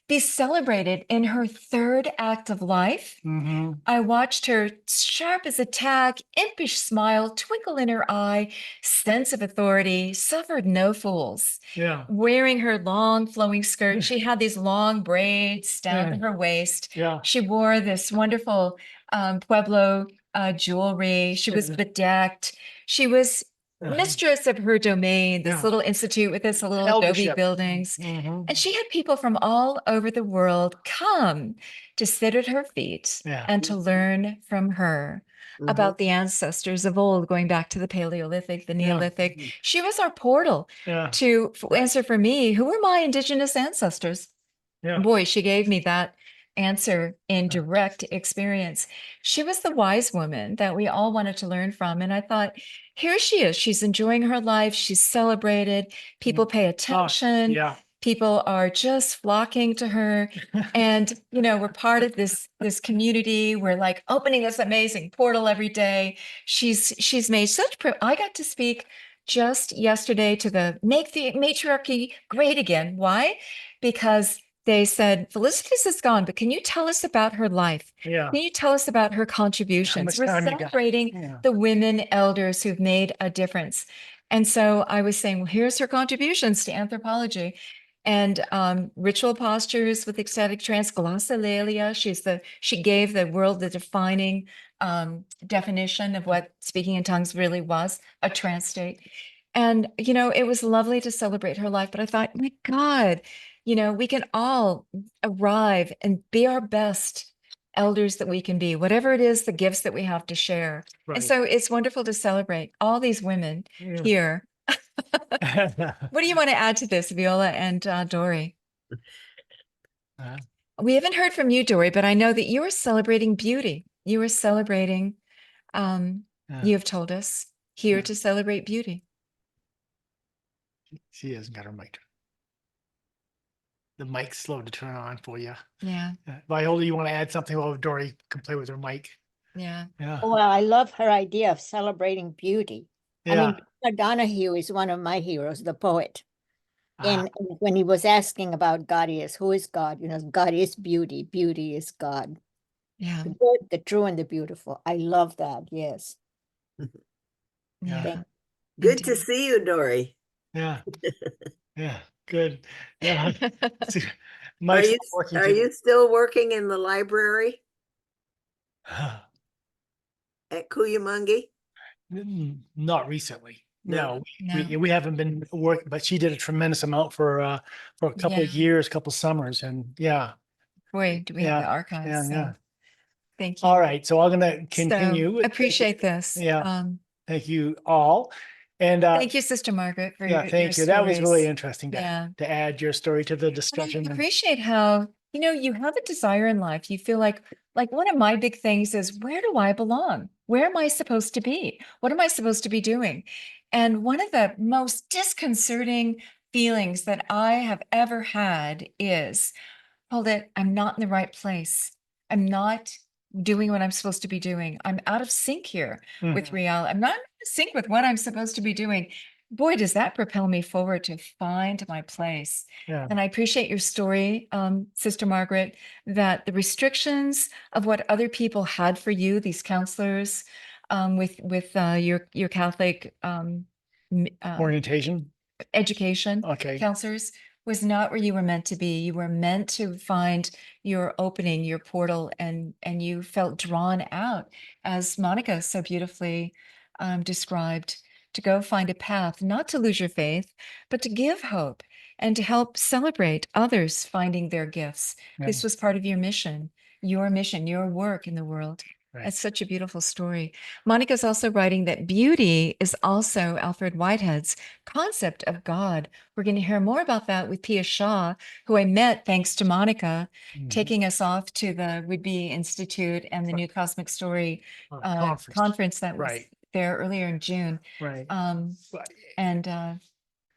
be celebrated in her third act of life. Mm-hmm. I watched her sharp as a tack, impish smile, twinkle in her eye, sense of authority, suffered no fools. Yeah. Wearing her long flowing skirt, she had these long braids down to her waist. Yeah. She wore this wonderful Pueblo jewelry. She was bedecked. She was mistress of her domain, this little institute with its little adobe Eldership. buildings. Mm-hmm. And she had people from all over the world come to sit at her feet and to learn from her about the ancestors of old, going back to the Paleolithic, the Neolithic. She was our portal to answer for me, who were my indigenous ancestors? Boy, she gave me that answer in direct experience. She was the wise woman that we all wanted to learn from. And I thought, here she is. She's enjoying her life. She's celebrated. People pay attention. People are just flocking to her. And, you know, we're part of this community. We're like opening this amazing portal every day. She's made such, I got to speak just yesterday to the Make the Matriarchy Great Again. Why? Because they said, Felicitas is gone, but can you tell us about her life? Yeah. Can you tell us about her contributions? We're celebrating the women elders who've made a difference. And so I was saying, well, here's her contributions to anthropology. And ritual postures with ecstatic trance, glossolalia. She gave the world the defining definition of what speaking in tongues really was, a trance state. And, you know, it was lovely to celebrate her life. But I thought, my God, you know, we can all arrive and be our best elders that we can be, whatever it is, the gifts that we have to share. And so it's wonderful to celebrate all these women here. What do you want to add to this, Viola and Dory? We haven't heard from you, Dory, but I know that you are celebrating beauty. You are celebrating, you have told us, here to celebrate beauty. She hasn't got her mic. The mic's slow to turn on for you. Yeah. Viola, you want to add something while Dory can play with her mic? Yeah. Well, I love her idea of celebrating beauty. I mean, Peter Donahue is one of my heroes, the poet. And when he was asking about God is, who is God? You know, God is beauty. Beauty is God. Yeah. The good, the true, and the beautiful. I love that. Yes. Yeah. Good to see you, Dory. Yeah. Yeah. Good. Yeah. Are you still working in the library at Cuyamonga? Not recently. No. We haven't been working, but she did a tremendous amount for a couple of years, couple summers, and Boy, do we have the archives. So thank you. All right, so I'm gonna continue. So, appreciate this. Yeah. Thank you all. And thank you, Sister Margaret, for your thank you. stories. That was really interesting to add your story to the And discussion. I appreciate how, you know, you have a desire in life. You feel like one of my big things is, where do I belong? Where am I supposed to be? What am I supposed to be doing? And one of the most disconcerting feelings that I have ever had is, hold it, I'm not in the right place. I'm not doing what I'm supposed to be doing. I'm out of sync here with reality. I'm not in sync with what I'm supposed to be doing. Boy, does that propel me forward to find my place. And I appreciate your story, Sister Margaret, that the restrictions of what other people had for you, these counselors, with your Catholic Orientation, education, counselors, was not where you were meant to be. You were meant to find your opening, your portal, and you felt drawn out, as Monica so beautifully described, to go find a path, not to lose your faith, but to give hope and to help celebrate others finding their gifts. This Yeah. was part of your mission, your work in the world. Right. It's such a beautiful story. Monica's also writing that beauty is also Alfred Whitehead's concept of God. We're going to hear more about that with Pia Shaw, who I met thanks to Monica, Mhm. taking us off to the Whidbey Institute and the Right. New Cosmic Story Conference. conference that was Right. there earlier in June. Right. Right. And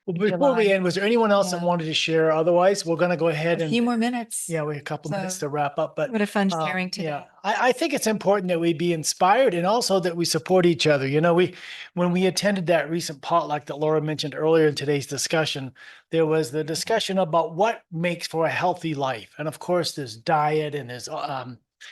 Well, before we July. end, was there anyone else that Yeah. wanted to share? Otherwise, we're going to go ahead A and few more minutes. yeah, we have a couple minutes So, to wrap up. But what a fun uh, sharing today. yeah, I think it's important that we be inspired and also that we support each other. You know, when we attended that recent potluck that Laura mentioned earlier in today's discussion, there was the discussion about what makes for a healthy life, and of course, there's diet and there's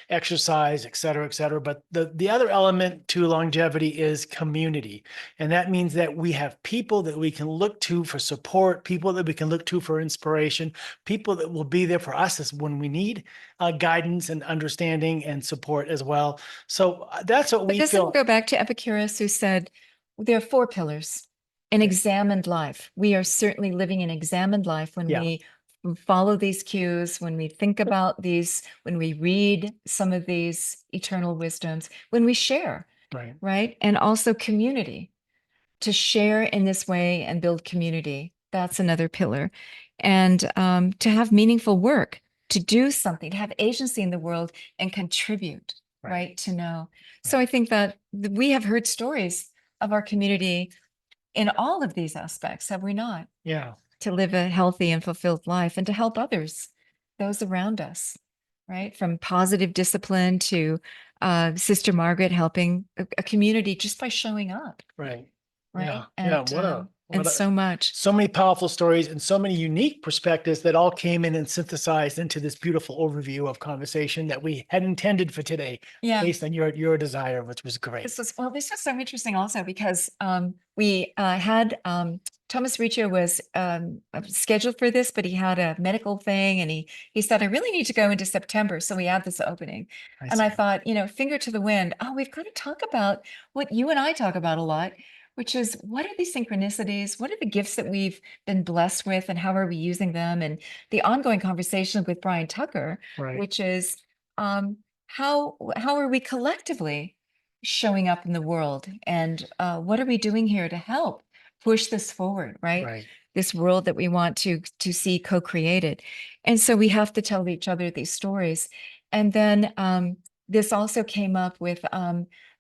exercise, et cetera, et cetera. But the other element to longevity is community. And that means that we have people that we can look to for support, people that we can look to for inspiration, people that will be there for us as when we need guidance and understanding and support as well. So that's what But we doesn't feel. it go back to Epicurus, who said there are 4 pillars: an Okay. examined life. We are certainly living an examined life when Yeah. we follow these cues, when we think about these, when we read some of these eternal wisdoms, when we share, Right. right? And also community, to share in this way and build community. That's another pillar. And to have meaningful work, to do something, to have agency in the world and contribute, Right. right? To know. So I think that we have heard stories of our community in all of these aspects, have we not? Yeah. To live a healthy and fulfilled life and to help others, those around us, right? From positive discipline to Sister Margaret helping a community just by showing up, Right. right? Yeah. And, Yeah. What a so much. so many powerful stories and so many unique perspectives that all came in and synthesized into this beautiful overview of conversation that we had intended for today, Yeah. based on your desire, which was great. This was so interesting also because we had Thomas Riccio was scheduled for this, but he had a medical thing and he said, I really need to go into September. So we had this opening. And I see. thought, you know, finger to the wind, oh, we've got to talk about what you and I talk about a lot, which is what are these synchronicities? What are the gifts that we've been blessed with and how are we using them? And the ongoing conversation with Brian Tucker, Right. which is how are we collectively showing up in the world, and what are we doing here to help push this forward, right? Right. This world that we want to see co-created. And so we have to tell each other these stories. And then this also came up with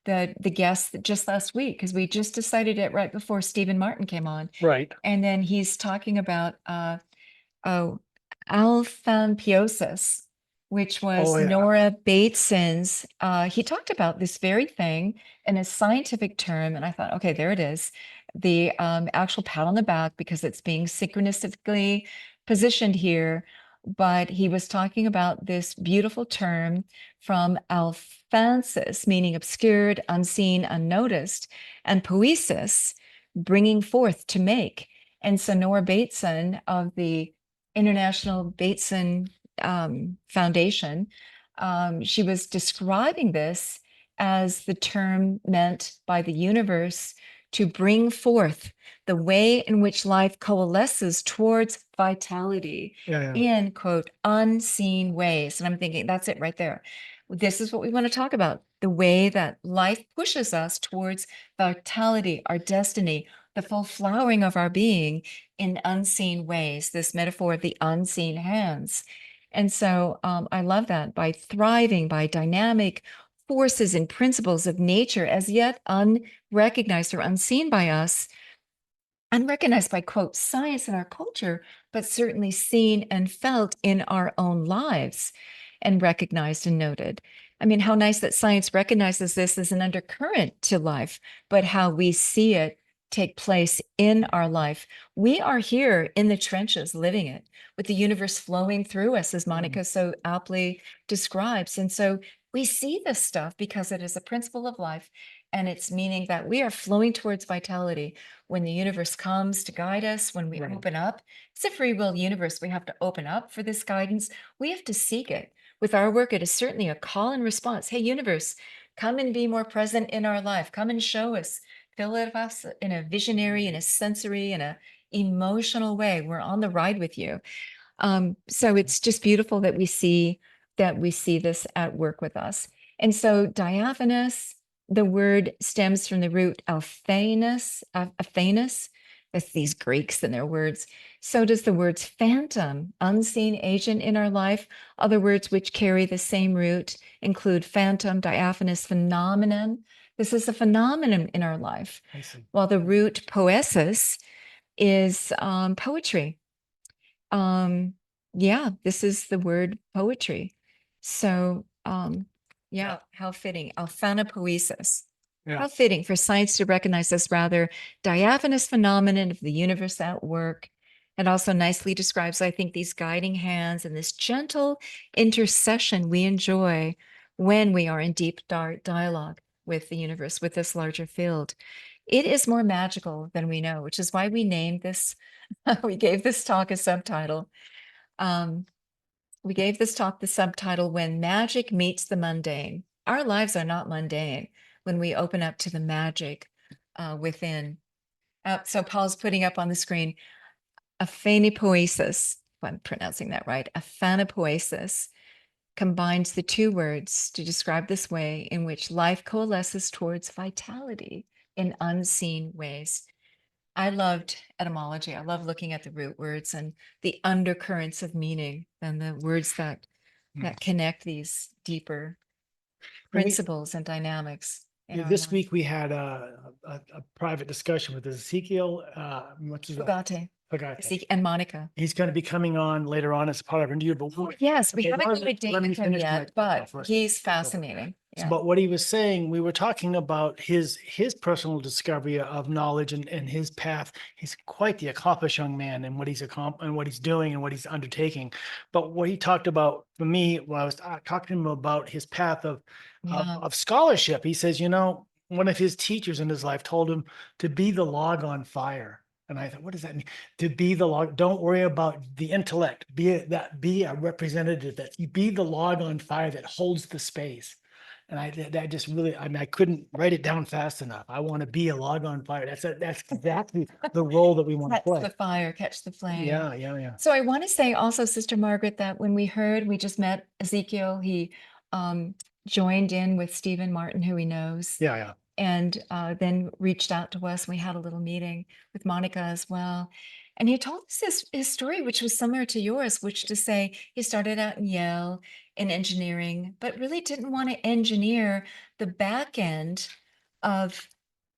the guests that just last week, because we just decided it right before Stephen Martin came on. Right. And then he's talking about alphampiosis, which was Oh, yeah. Nora Bateson's. He talked about this very thing in a scientific term, and I thought, okay, there it is. The actual pat on the back, because it's being synchronistically positioned here. But he was talking about this beautiful term from Alphansis, meaning obscured, unseen, unnoticed, and poesis, bringing forth to make. And so Nora Bateson of the International Bateson Foundation, she was describing this as the term meant by the universe to bring forth the way in which life coalesces towards vitality Yeah. in, quote, unseen ways. And I'm thinking, that's it right there. This is what we want to talk about, the way that life pushes us towards vitality, our destiny, the full flowering of our being in unseen ways, this metaphor of the unseen hands. And so I love that, by thriving, by dynamic forces and principles of nature as yet unrecognized or unseen by us, unrecognized by, quote, science and our culture, but certainly seen and felt in our own lives and recognized and noted. I mean, how nice that science recognizes this as an undercurrent to life, but how we see it take place in our life. We are here in the trenches, living it, with the universe flowing through us, as Monica so aptly describes. And so we see this stuff because it is a principle of life, and it's meaning that we are flowing towards vitality. When the universe comes to guide us, when we Right. open up, it's a free will universe. We have to open up for this guidance. We have to seek it. With our work, it is certainly a call and response. Hey, universe, come and be more present in our life. Come and show us fill it us in a visionary, in a sensory, in a emotional way. We're on the ride with you. So it's just beautiful that we see this at work with us. And so diaphanous, the word stems from the root aphanos, that's these Greeks and their words. So does the words phantom, unseen agent in our life. Other words which carry the same root include phantom, diaphanous, phenomenon. This is a phenomenon in our life. I see. While the root poesis is poetry. Yeah, this is the word poetry. So yeah, how fitting. Alphanopoesis. Yeah. How fitting for science to recognize this rather diaphanous phenomenon of the universe at work. It also nicely describes, I think, these guiding hands and this gentle intercession we enjoy when we are in deep dialogue with the universe, with this larger field. It is more magical than we know, which is why we named this, we gave this talk a subtitle. We gave this talk the subtitle, When Magic Meets the Mundane. Our lives are not mundane when we open up to the magic within. So Paul's putting up on the screen, aphanopoesis, if I'm pronouncing that right, aphanopoesis combines the two words to describe this way in which life coalesces towards vitality in unseen ways. I loved etymology. I love looking at the root words and the undercurrents of meaning and the words that connect these deeper principles and dynamics. in our This life. week we had a private discussion with Ezekiel, what's his Fugate, Fugate. and Monica. He's going to be coming on later on as part of our interview, but Yes, we Okay, haven't let got me- a date let me with him finish my yet, thought but first. he's fascinating. So, Yeah. but what he was saying, we were talking about his personal discovery of knowledge and his path. He's quite the accomplished young man and what he's and what he's doing and what he's undertaking. But what he talked about for me, when I was talking to him about his path of Yeah. of scholarship, he says, one of his teachers in his life told him to be the log on fire. And I thought, what does that mean? To be the log, don't worry about the intellect. Be a representative, that you be the log on fire that holds the space. And that just really, I couldn't write it down fast enough. I want to be a log on fire. That's exactly the role that we want to Catch play. the fire, catch the flame. Yeah. So I want to say also, Sister Margaret, that when we just met Ezekiel, he joined in with Stephen Martin, who he knows. Yeah. And then reached out to us. We had a little meeting with Monica as well. And he told us his story, which was similar to yours, which to say he started out in Yale in engineering, but really didn't want to engineer the back end of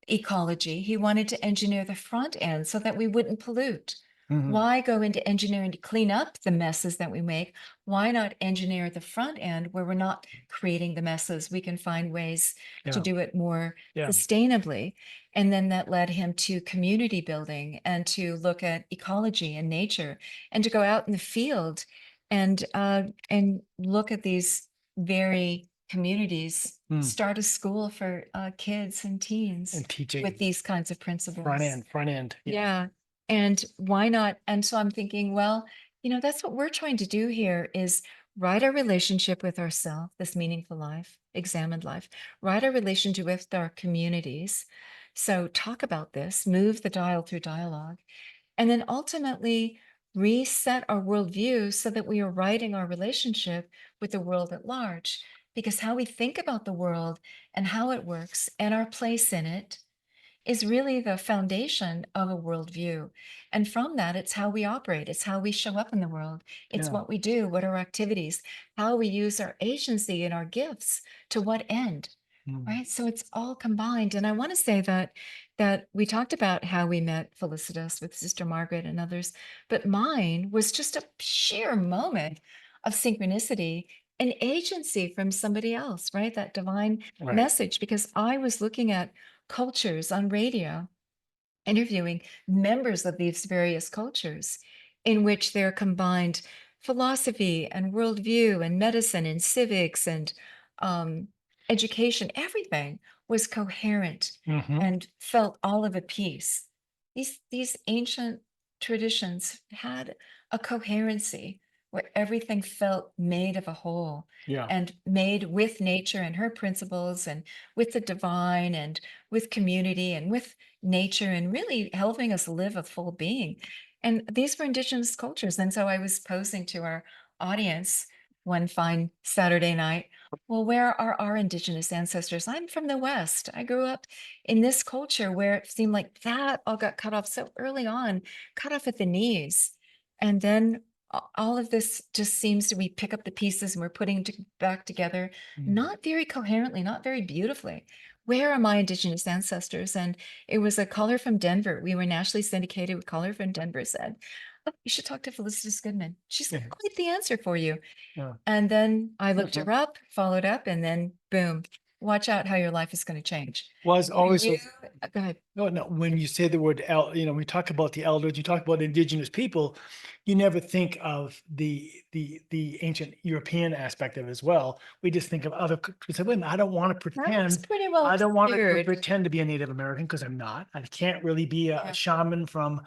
ecology. He wanted to engineer the front end so that we wouldn't pollute. Mhm. Why go into engineering to clean up the messes that we make? Why not engineer the front end where we're not creating the messes? We can find ways to Yeah. do it more Yeah. sustainably. And then that led him to community building and to look at ecology and nature and to go out in the field and look at these very communities, Mm. start a school for kids and teens And teaching with these kinds of principles. front end. Yeah. And why not? And so I'm thinking, well, that's what we're trying to do here is write our relationship with ourselves, this meaningful life, examined life, write our relationship with our communities. So talk about this, move the dial through dialogue, and then ultimately reset our worldview so that we are writing our relationship with the world at large. Because how we think about the world and how it works and our place in it is really the foundation of a worldview. And from that, it's how we operate, it's how we show up in the world, it's Yeah. what we do, what are our activities, how we use our agency and our gifts to what end. Mm. Right. So it's all combined. And I want to say that we talked about how we met Felicitas with Sister Margaret and others, but mine was just a sheer moment of synchronicity and agency from somebody else, right? That divine Right. message, because I was looking at cultures on radio, interviewing members of these various cultures in which they're combined philosophy and worldview and medicine and civics and education, everything was coherent Mhm. and felt all of a piece. These ancient traditions had a coherency where everything felt made of a whole Yeah. and made with nature and her principles and with the divine and with community and with nature and really helping us live a full being. And these were indigenous cultures. And so I was posing to our audience one fine Saturday night, well, where are our indigenous ancestors? I'm from the West. I grew up in this culture where it seemed like that all got cut off so early on, cut off at the knees. And then all of this just seems to, we pick up the pieces and we're putting back together, not very coherently, not very beautifully. Where are my indigenous ancestors? And it was a caller from Denver. We were nationally syndicated. A caller from Denver said, oh, you should talk to Felicitas Goodman. She's got quite the answer for you. Yeah. And then I looked her up, followed up, and then boom, watch out how your life is going to change. Was always Go ahead. no. When you say the word we talk about the elders, you talk about indigenous people, you never think of the ancient European aspect of it as well. We just think of other. We say, wait a minute, I don't want to That was pretend. pretty well I don't want to obscured. pretend to be a Native American because I'm not. I can't really be a Yeah. shaman from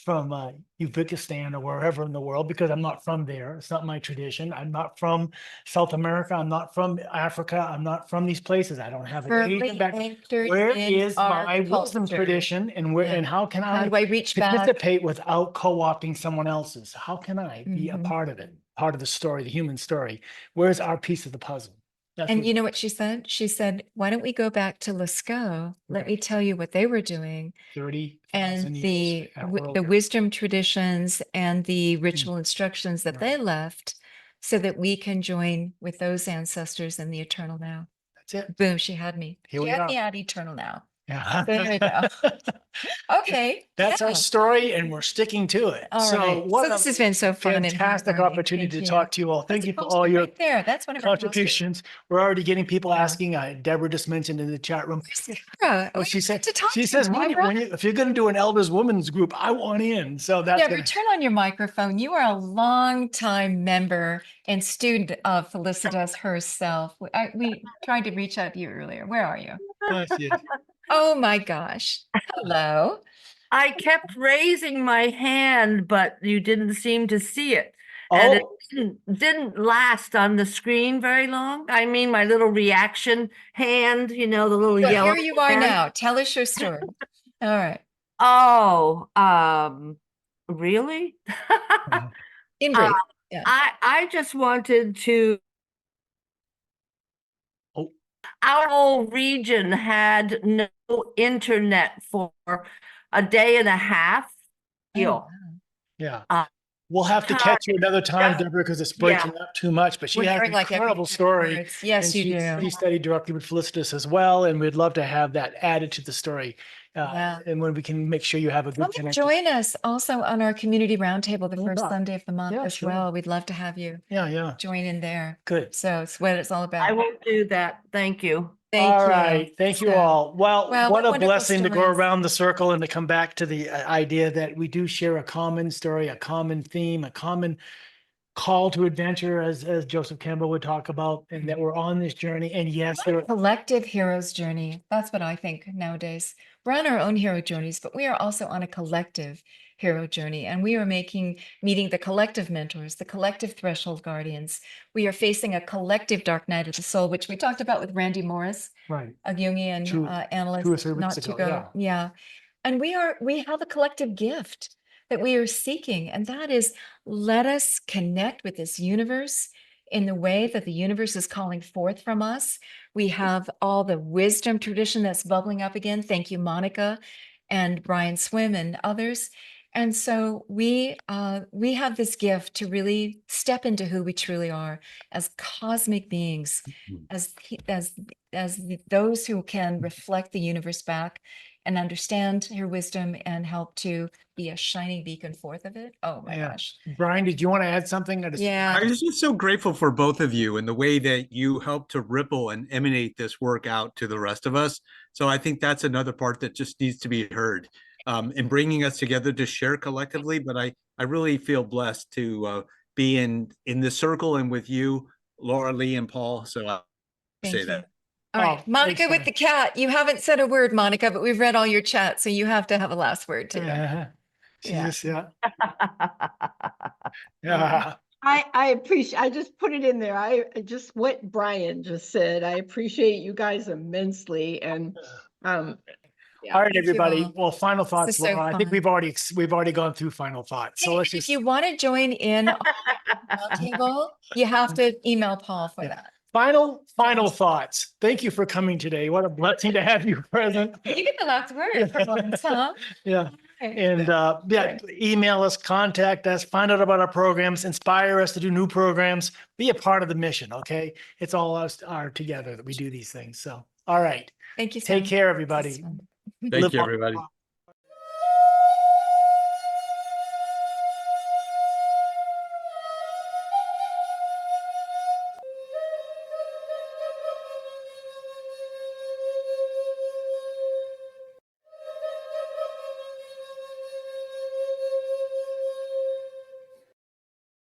Uzbekistan or wherever in the world because I'm not from there. It's not my tradition. I'm not from South America. I'm not from Africa. I'm not from these places. I don't have an Asian Firmly background. anchored Where in is our my wisdom culture. tradition and where Yeah. and how can How I do I reach back? participate without co-opting someone else's? How can I be a Mhm. part of it, part of the story, the human story? Where's our piece of the puzzle? That's And what- you know what she said? She said, why don't we go back to Lascaux? Let me tell you what they were doing 30,000 and years the earlier. wisdom traditions and the ritual instructions that they left so that we can join with those ancestors in the eternal now. That's it. Boom, she had me. Here She we had are. me at eternal now. Yeah. There we go. Okay. That's yeah. our story and we're sticking to it. All So right. what So this a has been so fun and fantastic heartwarming. opportunity Thank to you. talk to you all. Thank That's you a for poster all your right there. That's one of our posters. contributions. We're already getting people Yeah. asking. Deborah just mentioned in the chat room. Sarah, Oh, we she get said. to talk She to says you, Barbara. if you're going to do an elders women's group, I want in. So that's Deborah, turn on your microphone. You are a longtime member and student of Felicitas herself. We tried to reach out to you earlier. Where are you? Oh my gosh. Hello. I kept raising my hand, but you didn't seem to see it. And it didn't last on the screen very long. I mean, my little reaction hand, the little Well, yellow here you are hand. now. Tell us your story. All right. Oh, really? In brief. Yeah. I just wanted to. Oh. Our whole region had no internet for a day and a half. Oh, Yeah. Uh, We'll have to catch you another time, Yeah. Deborah, because it's breaking up too much. But she We're has an hearing like every incredible 10 story. words. Yes, and you she, do. She studied directly with Felicitas as well, and we'd love to have that added to the story. Yeah. And when we can make sure you have a good Come and connection. join us also on our community roundtable the first Yeah. Sunday of the month Yeah, as sure. well. We'd love to have you Yeah. join in there. Good. So it's what it's all about. I will do that. Thank you. Thank All you. right. Thank you So, all. Well, well, what a wonderful blessing to go stories. around the circle and to come back to the idea that we do share a common story, a common theme, a common call to adventure, as Joseph Campbell would talk about, and that we're on this journey. And yes, there Collective hero's journey. That's what I think nowadays. We're on our own hero journeys, but we are also on a collective hero journey. And we are meeting the collective mentors, the collective threshold guardians. We are facing a collective dark night of the soul, which we talked about with Randy Morris, right. a Jungian 2 analyst, or 3 weeks not ago, to go. Yeah. And we have a collective gift that we are seeking, and that is, let us connect with this universe in the way that the universe is calling forth from us. We have all the wisdom tradition that's bubbling up again. Thank you, Monica and Brian Swim and others. And so we have this gift to really step into who we truly are as cosmic beings, as those who can reflect the universe back and understand her wisdom and help to be a shining beacon forth of it. Oh my gosh. Brian, did you want to add something? Yeah. I was just so grateful for both of you and the way that you help to ripple and emanate this work out to the rest of us. So I think that's another part that just needs to be heard in bringing us together to share collectively. But I really feel blessed to be in this circle and with you, Laura Lee and Paul. So I'll say that. All right, Monica thanks, with the cat. You haven't said a word, Monica, but we've read all your chat, so you have to have a last word too. Yeah. Yeah. I appreciate, I just put it in there. I just what Brian just said. I appreciate you guys immensely. And yeah. All right, Thank you everybody. all. Well, final This thoughts, is so Laura. I think fun. we've already gone through final thoughts. So Hey, let's and if just you want to join in on the roundtable, you have to email Paul for Yeah. that. final thoughts. Thank you for coming today. What a blessing to have you present. You get the last word for once, huh? Yeah. Okay. And yeah, email us, contact us, find out about our programs, inspire us to do new programs, be a part of the mission. Okay. It's all us are together that we do these things. So, all right. Thank you, Take Sam. care, This is everybody. fun. Thank you, Live everybody. on.